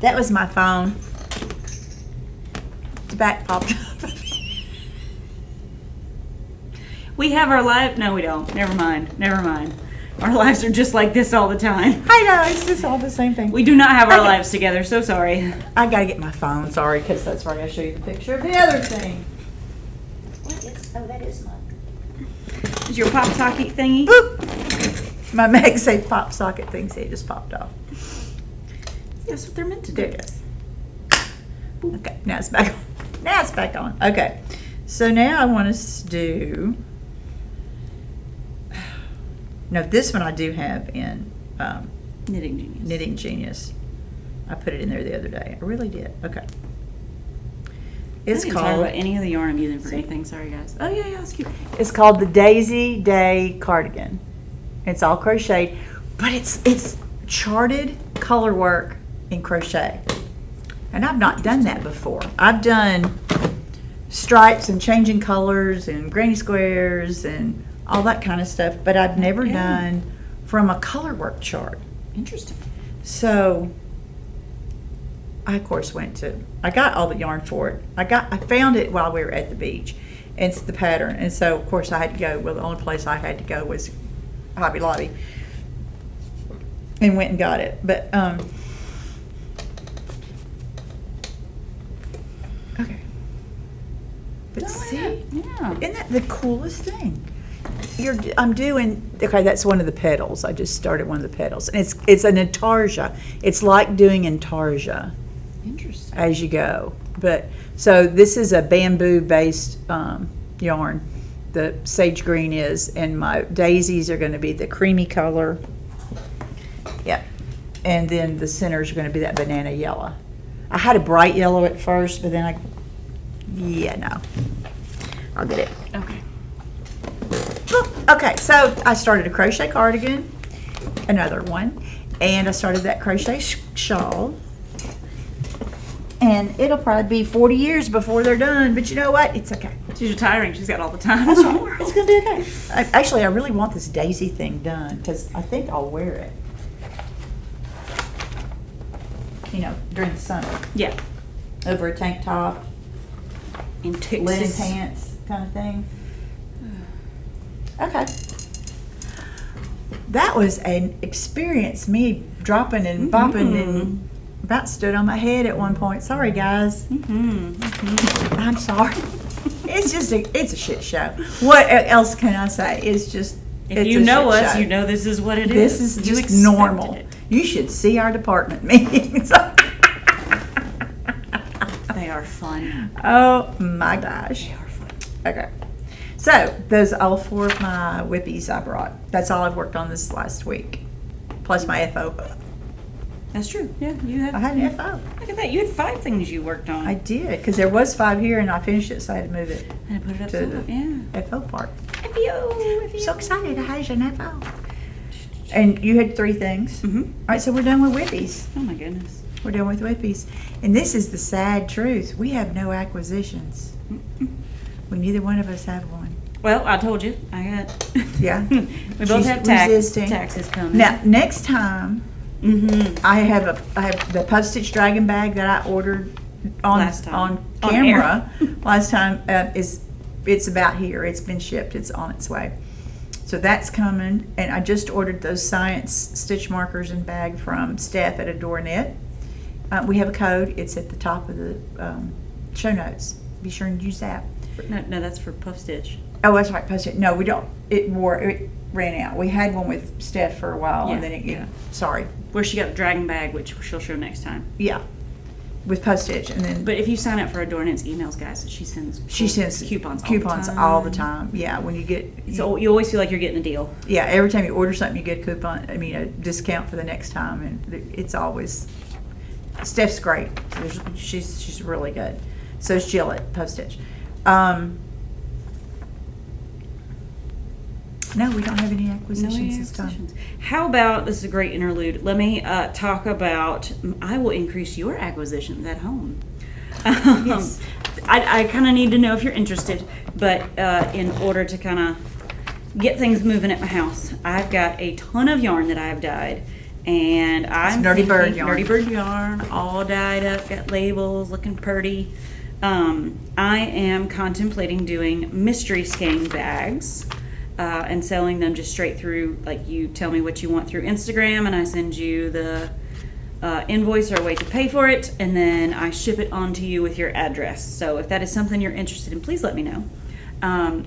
That was my phone. The back popped up. We have our life. No, we don't. Never mind. Never mind. Our lives are just like this all the time. I know, it's just all the same thing. We do not have our lives together. So sorry. I gotta get my phone. Sorry, because that's where I gotta show you the picture of the other thing. What is? Oh, that is mine. Is your pop socket thingy? Boop. My MagSafe pop socket thing, see, it just popped off. That's what they're meant to do. There it goes. Okay, now it's back on. Now it's back on. Okay, so now I want us to do. No, this one I do have in Knitting Genius. Knitting Genius. I put it in there the other day. I really did. Okay. It's I didn't called. talk about any of the yarn I'm using for anything. Sorry, guys. Oh yeah, it's cute. It's called the Daisy Day Cardigan. It's all crocheted, but it's charted color work in crochet. And I've not done that before. I've done stripes and changing colors and granny squares and all that kind of stuff, but I've never done from a color work chart. Interesting. So I of course I got all the yarn for it. I found it while we were at the beach. It's the pattern, and so of course I had to go. Well, the only place I had to go was Hobby Lobby, and went and got it. But okay. But see, yeah. isn't that the coolest thing? I'm doing, okay, that's one of the petals. I just started one of the petals. And it's an intarsia. It's like doing intarsia. Interesting. As you go. But, so this is a bamboo-based yarn. The sage green is, and my daisies are going to be the creamy color. Yep. And then the centers are going to be that banana yellow. I had a bright yellow at first, but then no. I'll get it. Okay. Okay, so I started a crochet cardigan, another one, and I started that crochet shawl. And it'll probably be 40 years before they're done, but you know what? It's okay. She's retiring. She's got all the time. That's right. It's going to be okay. Actually, I really want this daisy thing done because I think I'll wear it. You know, during the summer. Yeah. Over a tank top, In Texas. linen pants kind of thing. Okay. That was an experience, me dropping and bopping and about stood on my head at one point. Sorry, guys. I'm sorry. It's a shit show. What else can I say? It's just, If you know us, you know this is what it is. This is You just expected normal. it. You should see our department meetings. They are fun. Oh my gosh. They are fun. Okay. So, those are all 4 of my Whoopies I brought. That's all I've worked on this last week. Plus my FO. That's true. Yeah, you had. I had an FO. Look at that. You had 5 things you worked on. I did, because there was 5 here and I finished it, so I had to move it And I put it up to the the FO part. FBO. So excited I had an FO. And you had 3 things. Mm-hmm. All right, so we're done with Whoopies. Oh my goodness. We're done with Whoopies. And this is the sad truth. We have no acquisitions. We neither one of us have one. Well, I told you. I got. Yeah. We both She's have resisting. taxes coming. Now, next time, I have the postage dragon bag that I ordered on Last time. on On camera last time. It's about here. It's been shipped. It's on its way. So that's coming, and I just ordered those science stitch markers and bag from Steph at Adore Knit. We have a code. It's at the top of the show notes. Be sure and use that. No, that's for puff stitch. Oh, that's right. Post it. No, we don't. It ran out. We had one with Steph for a while, and then sorry. Where she got the dragon bag, which she'll show next time. Yeah, with postage, and then. But if you sign up for Adore Knit's emails, guys, she sends coupons all the time. Yeah, when you get. So you always feel like you're getting a deal. Yeah, every time you order something, you get a coupon. I mean, a discount for the next time, and it's always. Steph's great. She's really good. So is Jill at Postage. No, we don't have any acquisitions this time. How about, this is a great interlude, let me talk about, I will increase your acquisitions at home. Yes. I kind of need to know if you're interested, but in order to kind of get things moving at my house, I've got a ton of yarn that I've dyed. And I'm Nerdy bird yarn. Nerdy bird yarn, all dyed up, got labels, looking pretty. I am contemplating doing mystery skein bags and selling them just straight through, like you tell me what you want through Instagram and I send you the invoice or a way to pay for it, and then I ship it on to you with your address. So if that is something you're interested in, please let me know.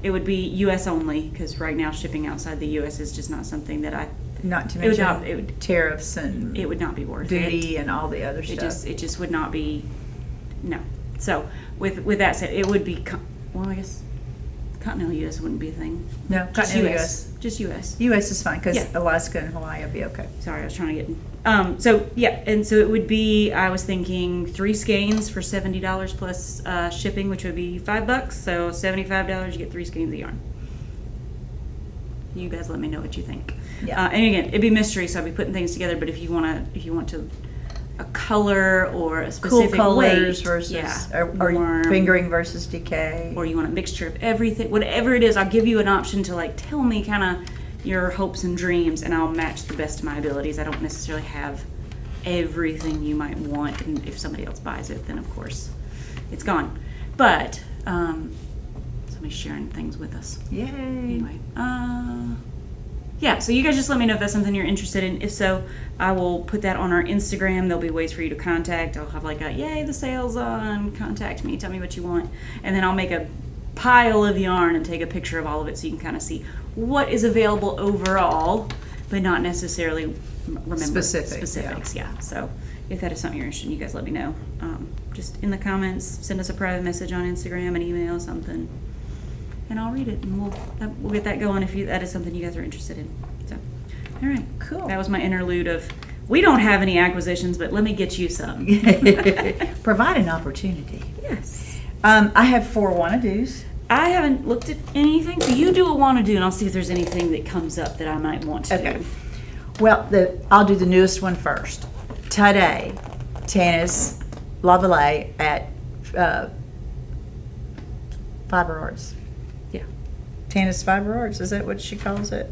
It would be U.S. only, because right now shipping outside the U.S. is just not something that I... Not to mention tariffs and... It would not be worth duty and all the other stuff. It just would not be... No. So with that said, it would be... Well, I guess continental U.S. wouldn't be a thing. No, just continental U.S. Just U.S. U.S. is fine, because Alaska and Hawaii would be okay. Sorry, I was trying to get... So, yeah, and so it would be, I was thinking 3 skeins for $70 plus shipping, which would be $5. So $75, you get 3 skeins of yarn. You guys let me know what you think. Yeah. And again, it'd be mystery, so I'd be putting things together, but if you want to a color or a specific cool colors weight, versus or fingering versus decay, or you want a mixture of everything, whatever it is, I'll give you an option to like tell me kind of your hopes and dreams, and I'll match the best of my abilities. I don't necessarily have everything you might want, and if somebody else buys it, then of course it's gone. But somebody's sharing things with us. Yay! Anyway, yeah, so you guys just let me know if that's something you're interested in. If so, I will put that on our Instagram. There'll be ways for you to contact. I'll have like a, yay, the sale's on, contact me, tell me what you want. And then I'll make a pile of yarn and take a picture of all of it so you can kind of see what is available overall, but not necessarily remember specifics. Yeah. So if that is something you're interested in, you guys let me know. Just in the comments, send us a private message on Instagram, an email, something. And I'll read it, and we'll get that going if that is something you guys are interested in. So, all right, cool. That was my interlude of, we don't have any acquisitions, but let me get you some. Provide an opportunity. Yes. I have 4 wanna-dos. I haven't looked at anything, so you do a wanna-do, and I'll see if there's anything that comes up that I might want to do. Well, I'll do the newest one first. Today, Tannis Lavalley at Fiber Arts. Yeah. Tannis Fiber Arts, is that what she calls it?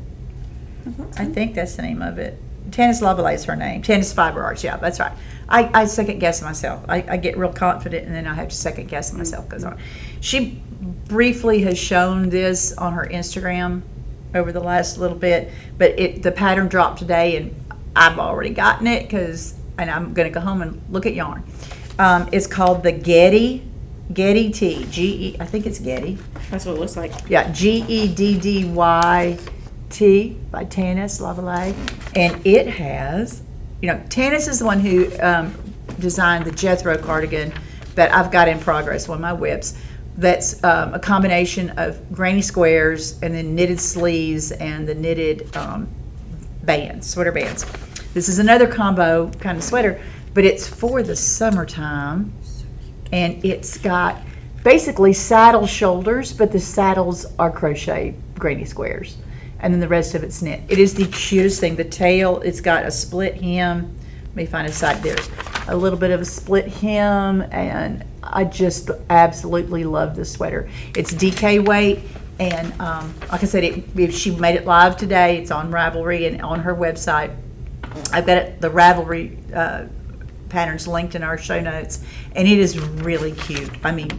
So. I think that's the name of it. Tannis Lavalley is her name. Tannis Fiber Arts, yeah, that's right. I second guess myself. I get real confident, and then I have to second guess myself because she briefly has shown this on her Instagram over the last little bit, but the pattern dropped today, and I've already gotten it and I'm going to go home and look at yarn. It's called the Getty Tee. G-E, I think it's Getty. That's what it looks like. Yeah, Geddyt by Tannis Lavalley, and it has, Tannis is the one who designed the Jethro cardigan that I've got in progress, one of my whips. That's a combination of granny squares and then knitted sleeves and the knitted bands, sweater bands. This is another combo kind of sweater, but it's for the summertime, and it's got basically saddle shoulders, but the saddles are crochet granny squares, and then the rest of it's knit. It is the cutest thing. The tail, it's got a split hem. Let me find a side. There's a little bit of a split hem, and I just absolutely love this sweater. It's DK weight, and like I said, she made it live today. It's on Ravelry and on her website. I've got the Ravelry patterns linked in our show notes, and it is really cute. I mean,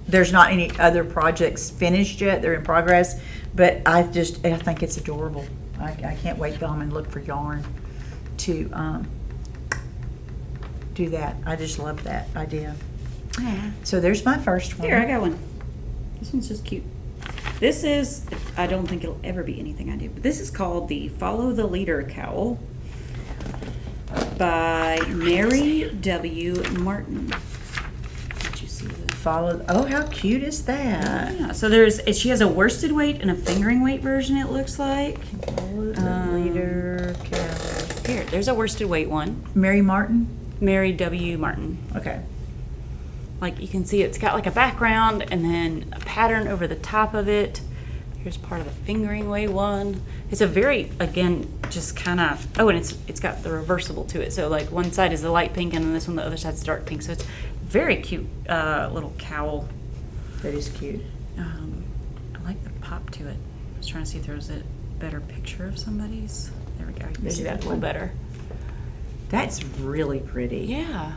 there's not any other projects finished yet. They're in progress, but I think it's adorable. I can't wait to go home and look for yarn to do that. I just love that idea. Yeah. So there's my first one. Here, I got one. This one's just cute. This is, I don't think it'll ever be anything I do, but this is called the Follow the Leader Cowl by Mary W. Martin. Did you see that? Oh, how cute is that? Yeah, so she has a worsted weight and a fingering weight version, it looks like. Follow the Leader Cowl. Here, there's a worsted weight one. Mary Martin? Mary W. Martin. Okay. Like you can see, it's got like a background and then a pattern over the top of it. Here's part of the fingering weight one. It's a very, again, just kind of, oh, and it's got the reversible to it. So like one side is the light pink and then this one, the other side's dark pink. So it's very cute little cowl. That is cute. I like the pop to it. I was trying to see if there was a better picture of somebody's. There we go. You can see that a little better. That's really pretty. Yeah.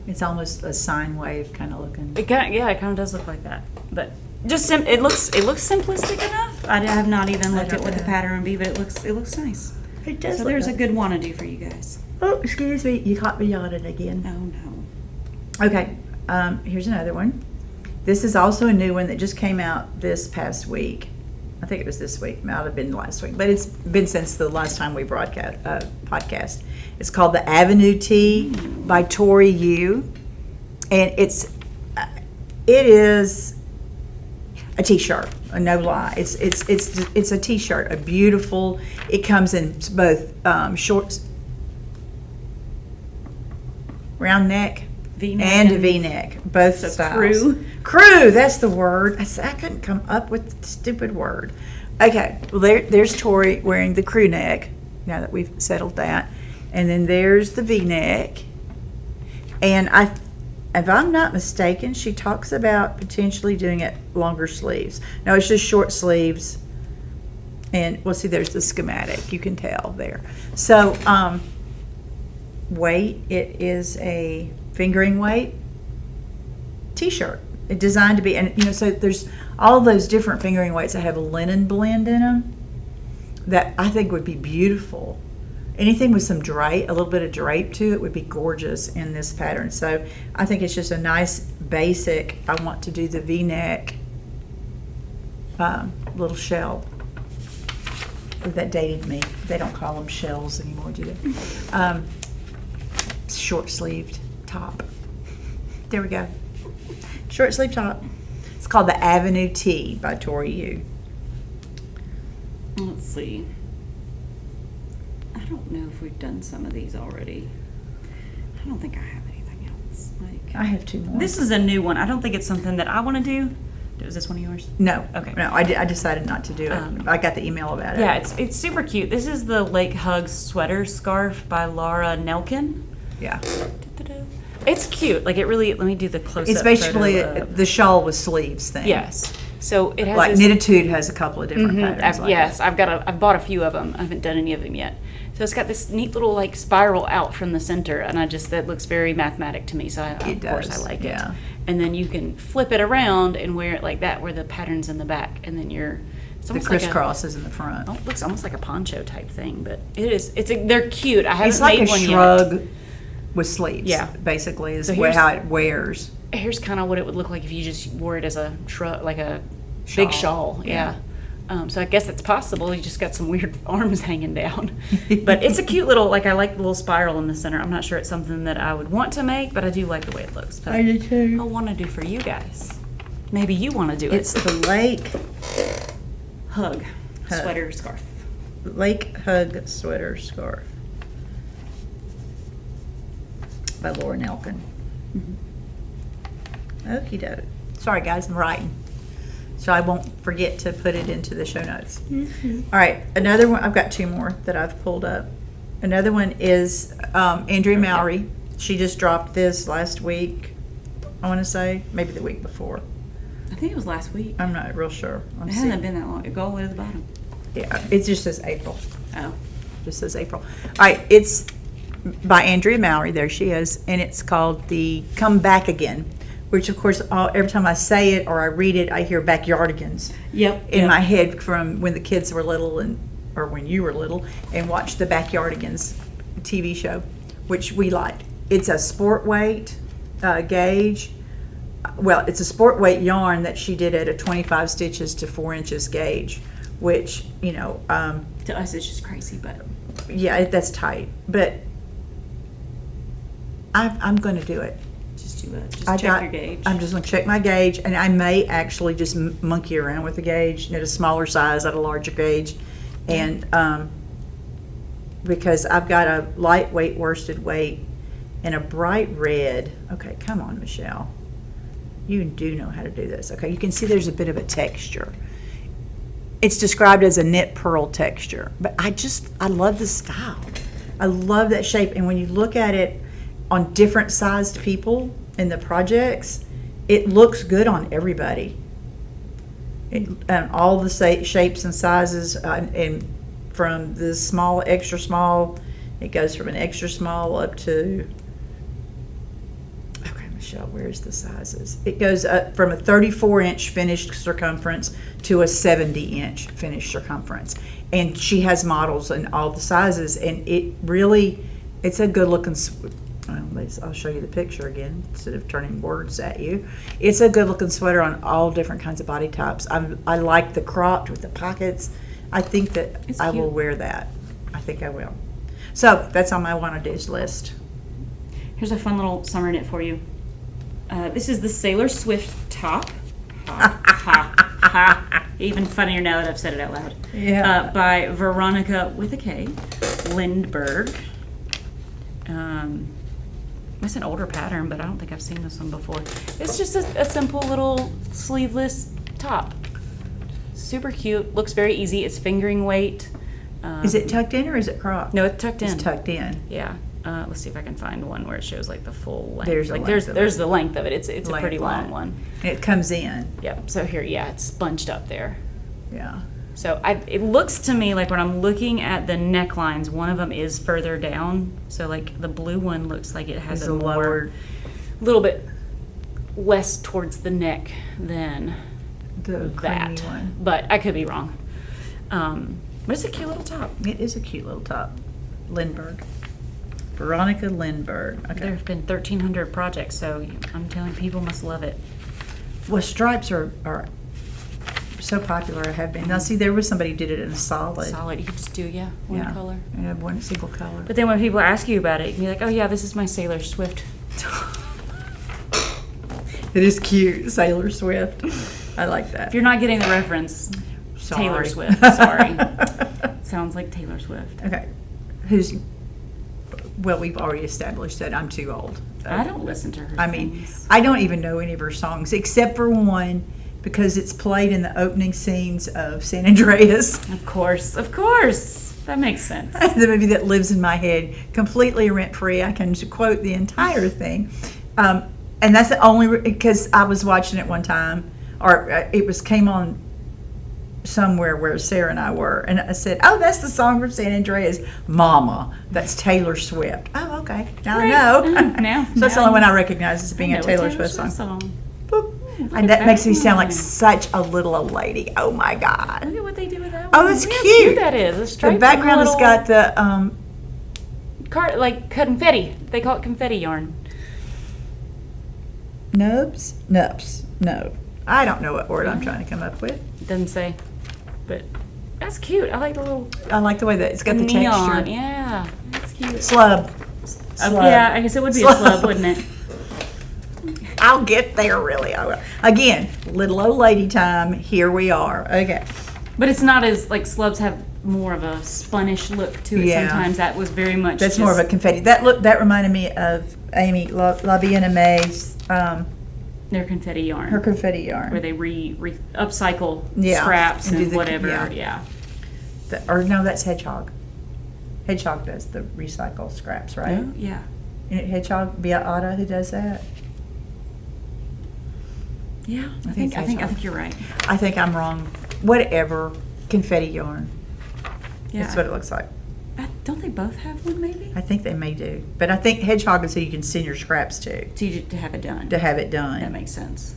It's almost a sine wave kind of looking. It kind of does look like that, but just it looks simplistic enough. I have not even looked at what the pattern would be, but it looks nice. It does. So there's a good wanna-do for you guys. Oh, excuse me, you caught me yawning again. Oh no. Okay, here's another one. This is also a new one that just came out this past week. I think it was this week. It might have been last week, but it's been since the last time we podcast. It's called the Avenue Tee by Tori Yu, and it is a t-shirt. No lie, it's a t-shirt. A beautiful. It comes in both shorts, round neck, V-neck and a V-neck, both styles. Crew, that's the word. I couldn't come up with the stupid word. Okay, well there's Tori wearing the crew neck, now that we've settled that. And then there's the V-neck. And if I'm not mistaken, she talks about potentially doing it longer sleeves. No, it's just short sleeves. And, well, see, there's the schematic. You can tell there. So, weight, it is a fingering weight t-shirt. It's designed to be, and so there's all those different fingering weights that have a linen blend in them that I think would be beautiful. Anything with some drape, a little bit of drape to it, would be gorgeous in this pattern. So I think it's just a nice basic. I want to do the V-neck little shell. That dated me. They don't call them shells anymore, do they? Short sleeved top. There we go. Short sleeve top. It's called the Avenue Tee by Tori Yu. Let's see. I don't know if we've done some of these already. I don't think I have anything else. I have two more. This is a new one. I don't think it's something that I want to do. Was this one of yours? No. Okay. No, I decided not to do it. I got the email about it. Yeah, it's super cute. This is the Lake Hug sweater scarf by Laura Nelkin. Yeah. It's cute. Like, it really, let me do the close-up. It's basically the shawl with sleeves thing. Yes. So it has like Knititude has a couple of different patterns. Yes, I've bought a few of them. I haven't done any of them yet. So it's got this neat little like spiral out from the center, and that looks very mathematic to me. So of course I like it. And then you can flip it around and wear it like that, where the pattern's in the back, and then the crisscross is in the front. Oh, it looks almost like a poncho type thing, but it is. They're cute. I haven't it's like made a one shrug yet. With sleeves. Yeah, basically is how it wears. Here's kind of what it would look like if you just wore it as a like a shawl. Big shawl. Yeah. So I guess that's possible. You just got some weird arms hanging down, but it's a cute little. Like, I like the little spiral in the center. I'm not sure it's something that I would want to make, but I do like the way it looks. But I do too. I want to do for you guys. Maybe you want to do it. It's the Lake Hug sweater scarf. Lake Hug sweater scarf by Laura Nelkin. Okie doke. Sorry guys, I'm writing, so I won't forget to put it into the show notes. All right, another one. I've got two more that I've pulled up. Another one is Andrea Mowry. She just dropped this last week. I want to say maybe the week before. I think it was last week. I'm not real sure. It hasn't been that long. Go all the way to the bottom. Yeah, it just says April. Oh, just says April. All right, it's by Andrea Mowry. There she is, and it's called the Come Back Again, which of course every time I say it or I read it, I hear backyardigans. In my head from when the kids were little or when you were little and watched the Backyardigans TV show, which we liked. It's a sport weight gauge. Well, it's a sport weight yarn that she did at a 25 stitches to 4 inches gauge, which to us it's just crazy, but yeah, that's tight. But I'm going to do it. Just check your gauge. I'm just going to check my gauge, and I may actually just monkey around with the gauge, knit a smaller size at a larger gauge, and because I've got a lightweight worsted weight and a bright red. Okay, come on, Michele. You do know how to do this. Okay, you can see there's a bit of a texture. It's described as a knit pearl texture, but I love the style. I love that shape, and when you look at it on different sized people in the projects, it looks good on everybody. And all the shapes and sizes, and from the small, extra small, it goes from an extra small up to, Michele, where's the sizes? It goes up from a 34-inch finished circumference to a 70-inch finished circumference. And she has models in all the sizes, and it's a good looking, I'll show you the picture again instead of turning words at you. It's a good looking sweater on all different kinds of body types. I like the cropped with the pockets. I think that I will wear that. I think I will. So that's on my wanna-dos list. Here's a fun little summer knit for you. This is the Sailor Swift top. Ha, ha, ha. Even funnier now that I've said it out loud. Yeah. By Veronica with a K Lindberg. It's an older pattern, but I don't think I've seen this one before. It's just a simple little sleeveless top. Super cute. Looks very easy. It's fingering weight. Is it tucked in or is it cropped? No, it's tucked in. It's tucked in. Yeah. Let's see if I can find one where it shows like the full length. There's the length of it. It's a pretty long one. And it comes in. Yep. So here, yeah, it's bunched up there. Yeah. So it looks to me like when I'm looking at the necklines, one of them is further down. So like the blue one looks like it has a little bit less towards the neck than the that. One. But I could be wrong. But it's a cute little top. It is a cute little top. Lindberg. Veronica Lindberg. Okay. There have been 1,300 projects, so I'm telling people must love it. Well, stripes are so popular. I have been. Now, see, there was somebody who did it in a solid. Solid. You could just do, one color. Yeah, one single color. But then when people ask you about it, you can be like, oh, yeah, this is my Sailor Swift. It is cute. Sailor Swift. I like that. If you're not getting the reference, Sorry. Taylor Swift. Sorry. Sounds like Taylor Swift. Okay. Well, we've already established that I'm too old. I don't listen to her. I mean, I don't even know any of her songs except for one because it's played in the opening scenes of San Andreas. Of course. That makes sense. The movie that lives in my head, completely rent-free. I can quote the entire thing. And that's the only, because I was watching it one time, or it came on somewhere where Sarah and I were, and I said, oh, that's the song from San Andreas, Mama. That's Taylor Swift. Oh, okay. Now I know. So that's the only one I recognize as being a Taylor Swift song. Boop. And that makes me sound like such a little old lady. Oh my God. Look at what they do with that one. Oh, that's cute. That is. The background has got the like confetti. They call it confetti yarn. Nubs? No. I don't know what word I'm trying to come up with. It doesn't say. But that's cute. I like the little. I like the way that it's got the neon. texture. Yeah, that's cute. Slub. Yeah, I guess it would be a slub, wouldn't it? I'll get there, really. I will. Again, little old lady time. Here we are. Okay. But it's not as, like, slubs have more of a spunish look to it. Yeah. Sometimes that was very much. That's more of a confetti. That reminded me of Amy La Bien-Aimé's. Their confetti yarn. Her confetti yarn. Where they upcycle scraps and whatever. Yeah. No, that's Hedgehog. Hedgehog does the recycle scraps, right? Oh, yeah. Isn't it Hedgehog Beata who does that? Yeah, I think you're right. I think I'm wrong. Whatever. Confetti yarn. Yeah. That's what it looks like. Don't they both have one, maybe? I think they may do. But I think Hedgehog is who you can send your scraps to. To have it done. To have it done. That makes sense.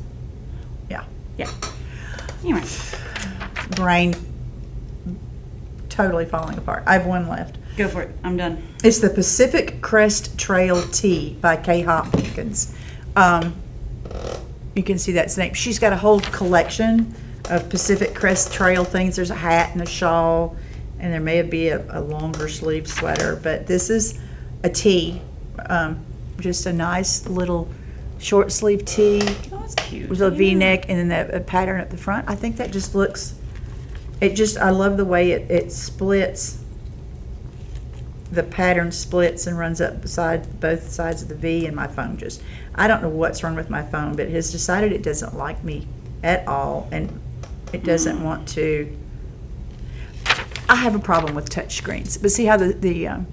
Yeah. Yeah. Anyway. Brain totally falling apart. I have one left. Go for it. I'm done. It's the Pacific Crest Trail Tee by Kay Hopkins. You can see that's the name. She's got a whole collection of Pacific Crest Trail things. There's a hat and a shawl, and there may be a longer sleeve sweater, but this is a tee, just a nice little short sleeve tee. Oh, that's cute. With a V-neck and then a pattern at the front. I think that just looks, I love the way it splits. The pattern splits and runs up beside both sides of the V, and my phone I don't know what's wrong with my phone, but it has decided it doesn't like me at all, and it doesn't want to. I have a problem with touchscreens, but see how the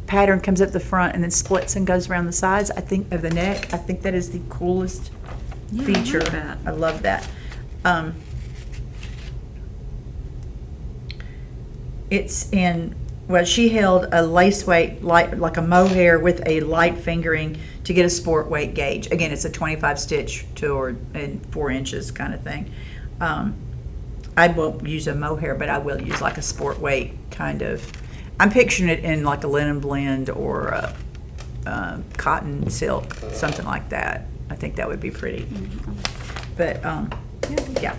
pattern comes up the front and then splits and goes around the sides? I think of the neck. I think that is the coolest feature. I love that. It's in Well, she held a lace weight, like a mohair with a light fingering to get a sport weight gauge. Again, it's a 25 stitch and 4 inches kind of thing. I won't use a mohair, but I will use like a sport weight kind of. I'm picturing it in like a linen blend or a cotton silk, something like that. I think that would be pretty. But yeah.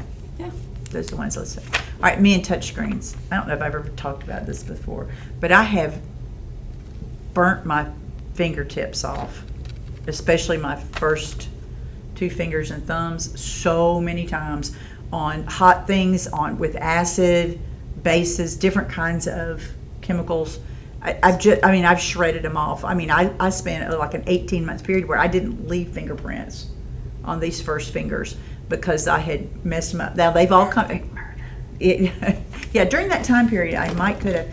Those are the ones. Let's say. All right, me and touchscreens. I don't know if I've ever talked about this before, but I have burnt my fingertips off, especially my first 2 fingers and thumbs, so many times on hot things, with acid, bases, different kinds of chemicals. I've shredded them off. I spent like an 18-month period where I didn't leave fingerprints on these first fingers because I had messed them up. Now they've all come. Yeah, during that time period, I might could have,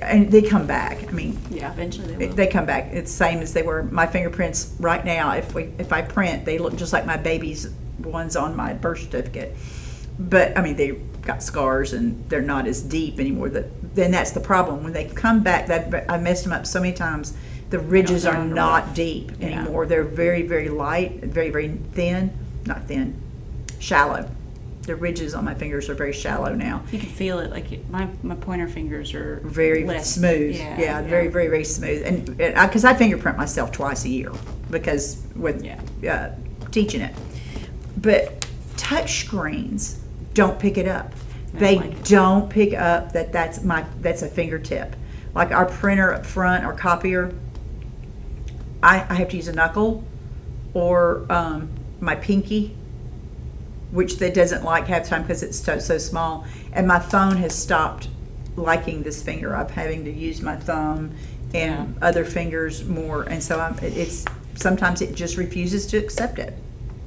and they come back. Eventually they will. They come back. It's the same as they were. My fingerprints right now, if I print, they look just like my baby's ones on my birth certificate. But they got scars and they're not as deep anymore. Then that's the problem. When they come back, I messed them up so many times. The ridges are not deep anymore. They're very, very light, very, very thin. Not thin, shallow. The ridges on my fingers are very shallow now. You can feel it. Like my pointer fingers are very smooth. Yeah, very, very, very smooth. And because I fingerprint myself twice a year because with teaching it. But touch screens don't pick it up. They don't pick up that's a fingertip. Like our printer up front, our copier, I have to use a knuckle or my pinky, which they doesn't like half the time because it's so small. And my phone has stopped liking this finger. I'm having to use my thumb and other fingers more, and so sometimes it just refuses to accept it,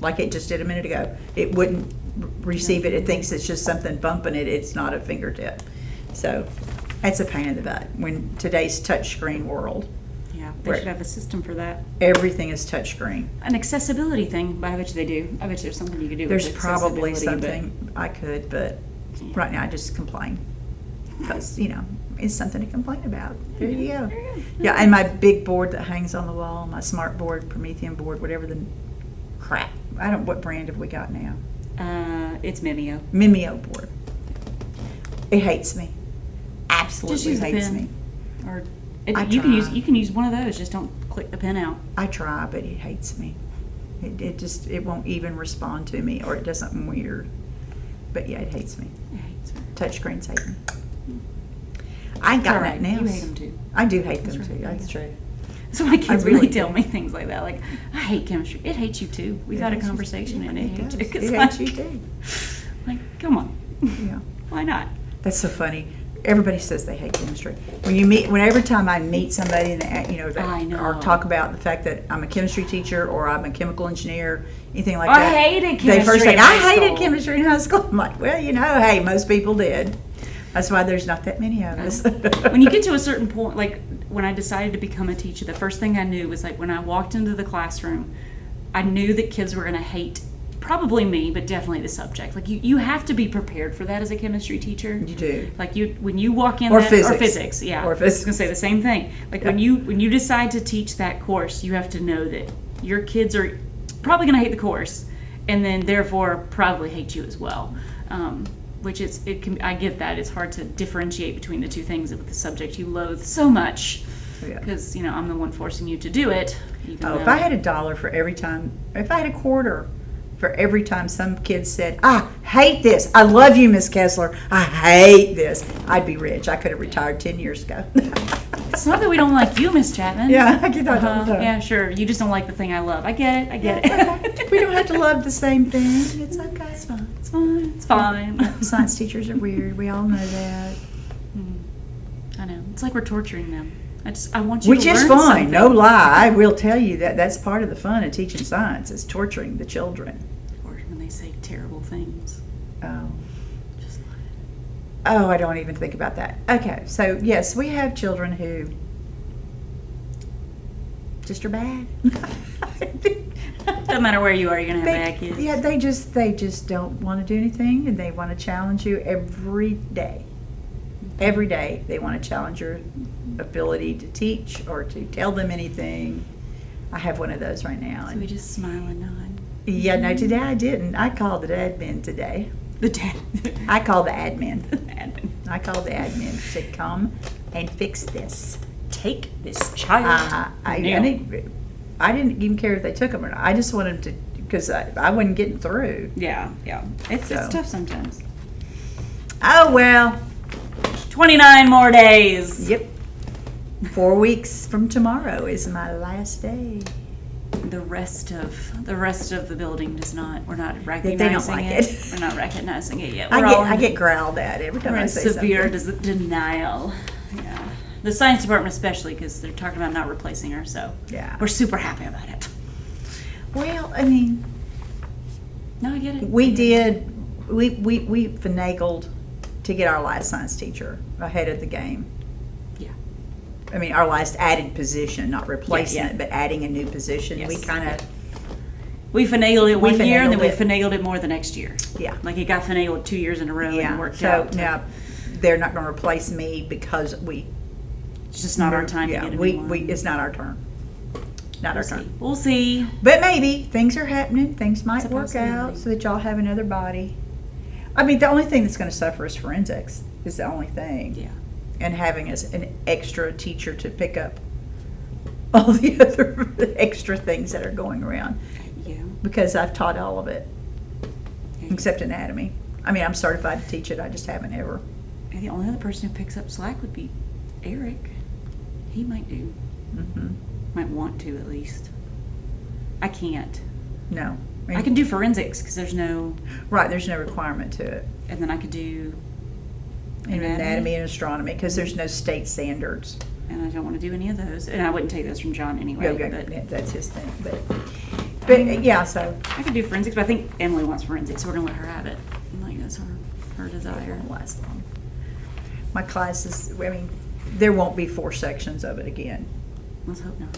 like it just did a minute ago. It wouldn't receive it. It thinks it's just something bumping it. It's not a fingertip. So that's a pain in the butt when today's touchscreen world. Yeah, they should have a system for that. Everything is touchscreen. An accessibility thing, but I bet you they do. I bet you there's something you could do. There's with probably something I could, but right now I just complain because it's something to complain about. There you go. Yeah, and my big board that hangs on the wall, my smart board, Promethean board, whatever the crap. What brand have we got now? It's Mimeo. Mimeo board. It hates me. Absolutely just use hates the pen. me. Or you can use one of those. Just don't click the pen out. I try, but it hates me. It won't even respond to me, or it does something weird. But yeah, it hates me. It hates me. Touchscreens hate me. I ain't got that now. You hate them too. I do hate them too. That's true. So my kids really tell me things like that. Like, I hate chemistry. It hates you too. We've had a conversation and it hates you. It hates you too. Like, come on. Yeah. Why not? That's so funny. Everybody says they hate chemistry. Every time I meet somebody and or talk about the fact that I'm a chemistry teacher or I'm a chemical engineer, anything like that. I hated chemistry. They first say, I hated chemistry in high school. I'm like, well, hey, most people did. That's why there's not that many of us. When you get to a certain point, like when I decided to become a teacher, the first thing I knew was like when I walked into the classroom, I knew that kids were going to hate probably me, but definitely the subject. Like you have to be prepared for that as a chemistry teacher. You do. Like when you walk in or physics. Or physics, yeah. Or physics. I was gonna say the same thing. Like when you decide to teach that course, you have to know that your kids are probably gonna hate the course, and then therefore probably hate you as well. I get that it's hard to differentiate between the two things with the subject you loathe so much. Because I'm the one forcing you to do it. If I had $1 for every time, if I had $0.25 for every time some kid said, I hate this, I love you, Miss Kessler, I hate this, I'd be rich. I could have retired 10 years ago. It's not that we don't like you, Miss Chapman. Yeah, I get that all the time. Yeah, sure. You just don't like the thing I love. I get it. Okay. We don't have to love the same thing. It's okay. It's fine. It's fine. It's fine. Science teachers are weird. We all know that. I know. It's like we're torturing them. I want you Which to learn is fun. something. No lie. I will tell you that's part of the fun of teaching science is torturing the children. Or when they say terrible things. Oh. Just like Oh, I don't even think about that. Okay, so yes, we have children who just are bad. Doesn't matter where you are, you're gonna have bad kids. Yeah, they just don't want to do anything, and they want to challenge you every day. every day they want to challenge your ability to teach or to tell them anything. I have one of those right now. So we just smile and nod. Yeah, no, today I didn't. I called the admin today. The dad. I called the admin. Admin. I called the admin. Said, come and fix this. Take this child. I didn't even care if they took them or not. I just wanted to, because I wasn't getting through. Yeah. It's tough sometimes. Oh, well. 29 more days. Yep. 4 weeks from tomorrow is my last day. The rest of the building does not. We're not recognizing They don't like it. We're not recognizing it yet. I get growled at every time I say severe something. denial. Yeah. The science department especially, because they're talking about not replacing her. So yeah, we're super happy about it. Well, I mean, no, I get it. We finagled to get our last science teacher ahead of the game. Yeah. I mean, our last added position, not replacing it, but adding a new position. Yes. We kind of... We finagled it one year, and then we finagled it more the next year. Yeah. Like it got finagled 2 years in a row and worked out. So now they're not going to replace me because it's just not our time to get a new one. It's not our turn. Not our turn. We'll see. But maybe things are happening. Things might It's a work out possibility. so that y'all have another body. I mean, the only thing that's going to suffer is forensics. Is the only thing. Yeah. And having an extra teacher to pick up all the other extra things that are going around. Yeah. Because I've taught all of it, Yeah. except anatomy. I mean, I'm certified to teach it. I just haven't ever. And the only other person who picks up slack would be Eric. He might do. Mm-hmm. Might want to, at least. I can't. No. I can do forensics because there's no... Right, there's no requirement to it. And then I could do... Anatomy and astronomy, because there's no state standards. And I don't want to do any of those. And I wouldn't take those from John anyway. Yeah, that's his thing. But yeah, so... I could do forensics, but I think Emily wants forensics, so we're going to let her have it. Like, that's her desire. It won't last long. My classes, I mean, there won't be 4 sections of it again. Let's hope not.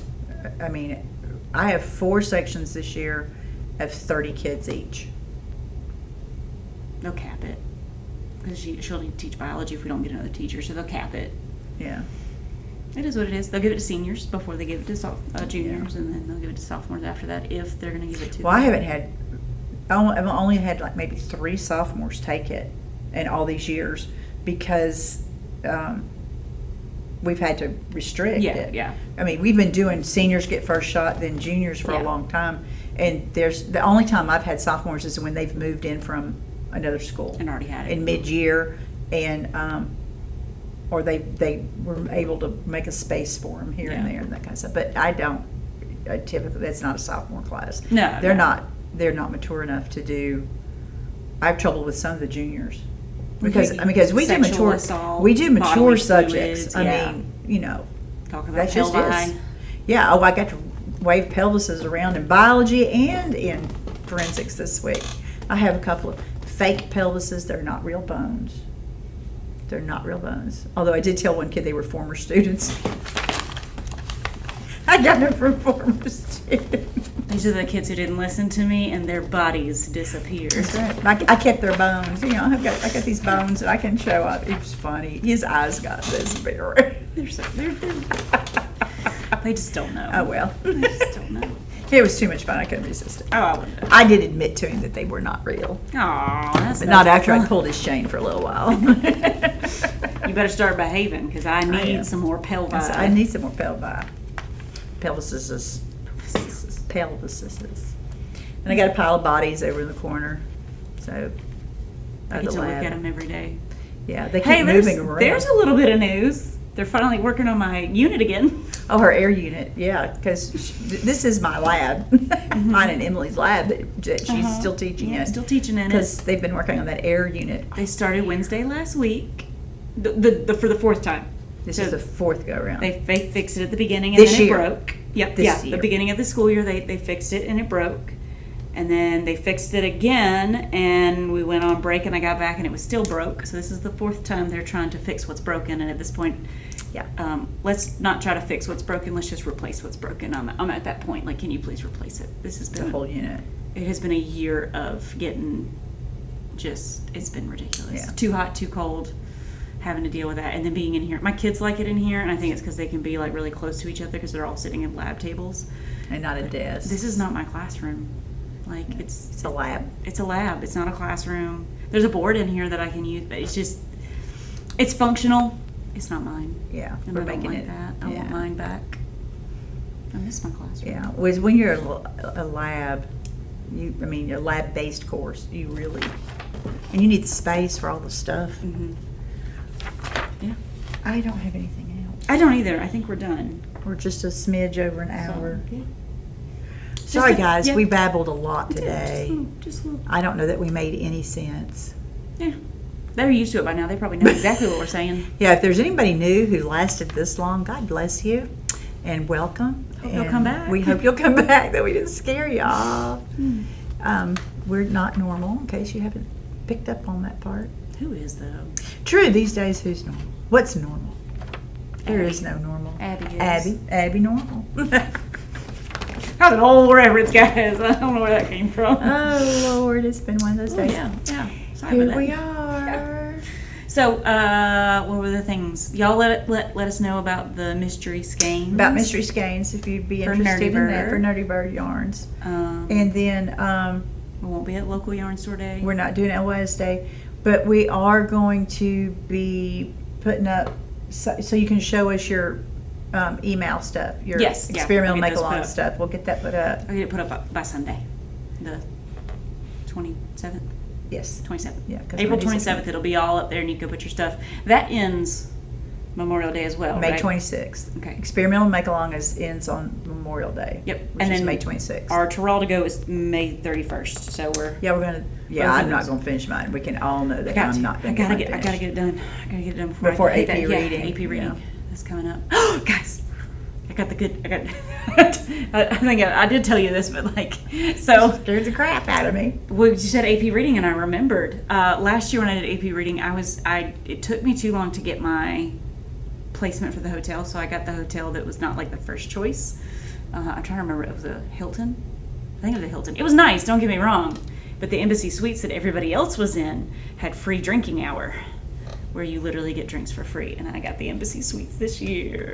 I mean, I have 4 sections this year of 30 kids each. They'll cap it. Because she'll need to teach biology if we don't get another teacher, so they'll cap it. Yeah. It is what it is. They'll give it to seniors before they give it to juniors, and then they'll give it to sophomores after that if they're going to give it to Well, I haven't had, I've only had like maybe 3 sophomores take it in all these years because we've had to restrict it. Yeah. I mean, we've been doing seniors get first shot, then juniors for a long time. And the only time I've had sophomores is when they've moved in from another school. And already had it. In mid-year, and or they were able to make a space for them here and there and that kind of stuff. But I typically, that's not a sophomore class. No. They're not mature enough to do. I have trouble with some of the juniors. Because we do mature assault, mature subjects. Fluids, I mean, you know, talk about that just pelvi. is. Yeah. Oh, I got to wave pelvises around in biology and in forensics this week. I have a couple of fake pelvises. They're not real bones. They're not real bones. Although I did tell one kid they were former students. I got them from former students. These are the kids who didn't listen to me, and their bodies disappeared. That's right. I kept their bones. You know, I got these bones that I can show up. It was funny. His eyes got this very. They just don't know. Oh well. They just don't know. It was too much fun. I couldn't resist it. Oh, I wouldn't. I did admit to him that they were not real. Aw, that's But not after I pulled his chain for a little while. You better start behaving, because I need some more pelvi. I need some more pelvises. Pelvises. And I got a pile of bodies over in the corner. So, I get to look at them every day. Yeah, they keep moving around. There's a little bit of news. They're finally working on my unit again. Oh, her air unit, yeah, because this is my lab, mine and Emily's lab that she's still teaching in. Still teaching in it. Because they've been working on that air unit. They started Wednesday last week, for the 4th time. This is the 4th go around. They fixed it at the beginning and This then year. it broke. Yep, This year. the beginning of the school year they fixed it and it broke. And then they fixed it again, and we went on break, and I got back, and it was still broke. So this is the 4th time they're trying to fix what's broken, and at this point, let's not try to fix what's broken. Let's just replace what's broken. I'm at that point. Like, can you please replace it? This has been the whole unit. It has been a year of getting it's been ridiculous. Yeah. Too hot, too cold. having to deal with that, and then being in here. My kids like it in here, and I think it's because they can be like really close to each other because they're all sitting at lab tables. And not a desk. This is not my classroom. Like It's a lab. It's a lab. It's not a classroom. There's a board in here that I can use, but it's functional. It's not mine. Yeah, And we're I don't making like it. that. I want mine back. I miss my classroom. Yeah, when you're a lab, your lab-based course, you really, and you need the space for all the stuff. Mm-hmm. Yeah. I don't have anything else. I don't either. I think we're done. We're just a smidge over an hour. So, yeah. Sorry, guys, yeah. we babbled a lot today. Just a little. I don't know that we made any sense. Yeah. They're used to it by now. They probably know exactly what we're saying. Yeah, if there's anybody new who lasted this long, God bless you and welcome. Hope you'll come back. We hope you'll come back, that we didn't scare you off. We're not normal, in case you haven't picked up on that part. Who is, though? True, these days, who's normal? What's normal? There Abby. is no normal. Abby is. Abby normal. That was an old reference, guys. I don't know where that came from. Oh, Lord, it's been one of those days. Yeah. Sorry Here about we that. are. So, what were the things? Y'all let us know about the mystery skeins. About mystery skeins, if you'd be For interested Nerdy in that, Bird. for Nerdy Bird Yarns. And And then we won't be at local yarn store day. we're not doing LOS Day, but we are going to be putting up, so you can show us your eMAL stuff, your Yes, yeah, experimental we'll get those put make-along up. stuff. We'll get that put up. I'll get it put up by Sunday, the 27th. Yes. 27th. Yeah, 'cause April Monday's 27th. It'll be all up there, and you can go put your stuff. That ends Memorial Day as well. May right? 26th. Okay. Experimental make-along ends on Memorial Day. Yep. Which And is then May 26th. Our Teraldigo is May 31st. So we're. Yeah, we're gonna. Yeah, Both of I'm not those. gonna finish mine. We can all know that I'm not I gonna gotta get get. mine I gotta finished. get it done. I gotta get it done Before I hit AP that. reading. Yeah, AP reading. Yeah. That's coming up. Guys, I got the good. I got. I think I did tell you this, but like, so. Scared the crap out of me. Well, you said AP reading, and I remembered last year when I did AP reading, it took me too long to get my placement for the hotel, so I got the hotel that was not like the first choice. I'm trying to remember. It was a Hilton. I think it was a Hilton. It was nice. Don't get me wrong, but the Embassy Suites that everybody else was in had free drinking hour, where you literally get drinks for free, and I got the Embassy Suites this year.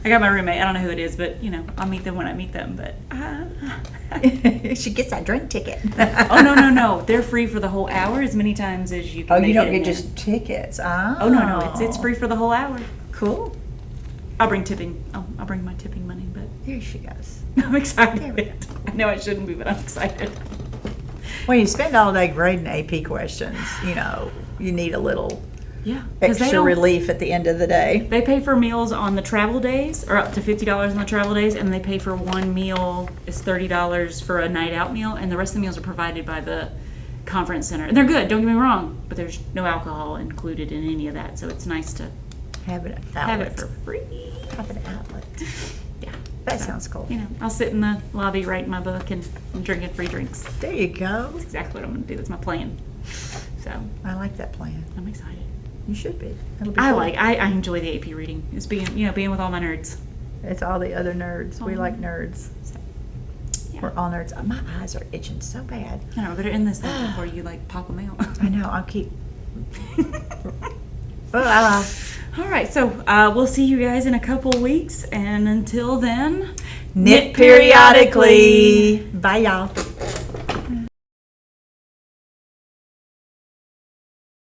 I got my roommate. I don't know who it is, but I'll meet them when I meet them. But She gets that drink ticket. oh no, they're free for the whole hour as many times as you can. Oh, make you don't it get in just tickets. Oh, Oh no, it's free for the whole hour. Cool. I'll bring tipping. I'll bring my tipping money, but There she goes. I'm excited. There we go. I know I shouldn't be, but I'm excited. When you spend all day grading AP questions, you need a little Yeah, because they extra don't. relief at the end of the day. They pay for meals on the travel days, or up to $50 on the travel days, and they pay for one meal is $30 for a night out meal, and the rest of the meals are provided by the conference center. And they're good, don't get me wrong, but there's no alcohol included in any of that, so it's nice to Have an have outlet. it for free. Have an outlet. Yeah, That sounds cool. I'll sit in the lobby writing my book and drinking free drinks. There you go. That's exactly what I'm going to do. That's my plan. So I like that plan. I'm excited. You should be. It'll be cool. I enjoy the AP reading. It's being with all my nerds. It's all the other nerds. We Oh. like nerds. So, yeah. We're all nerds. My eyes are itching so bad. I know, better end this thing before you pop them out. I know. I'll keep. All right, so we'll see you guys in a couple weeks, and until then, Knit periodically. Bye, y'all.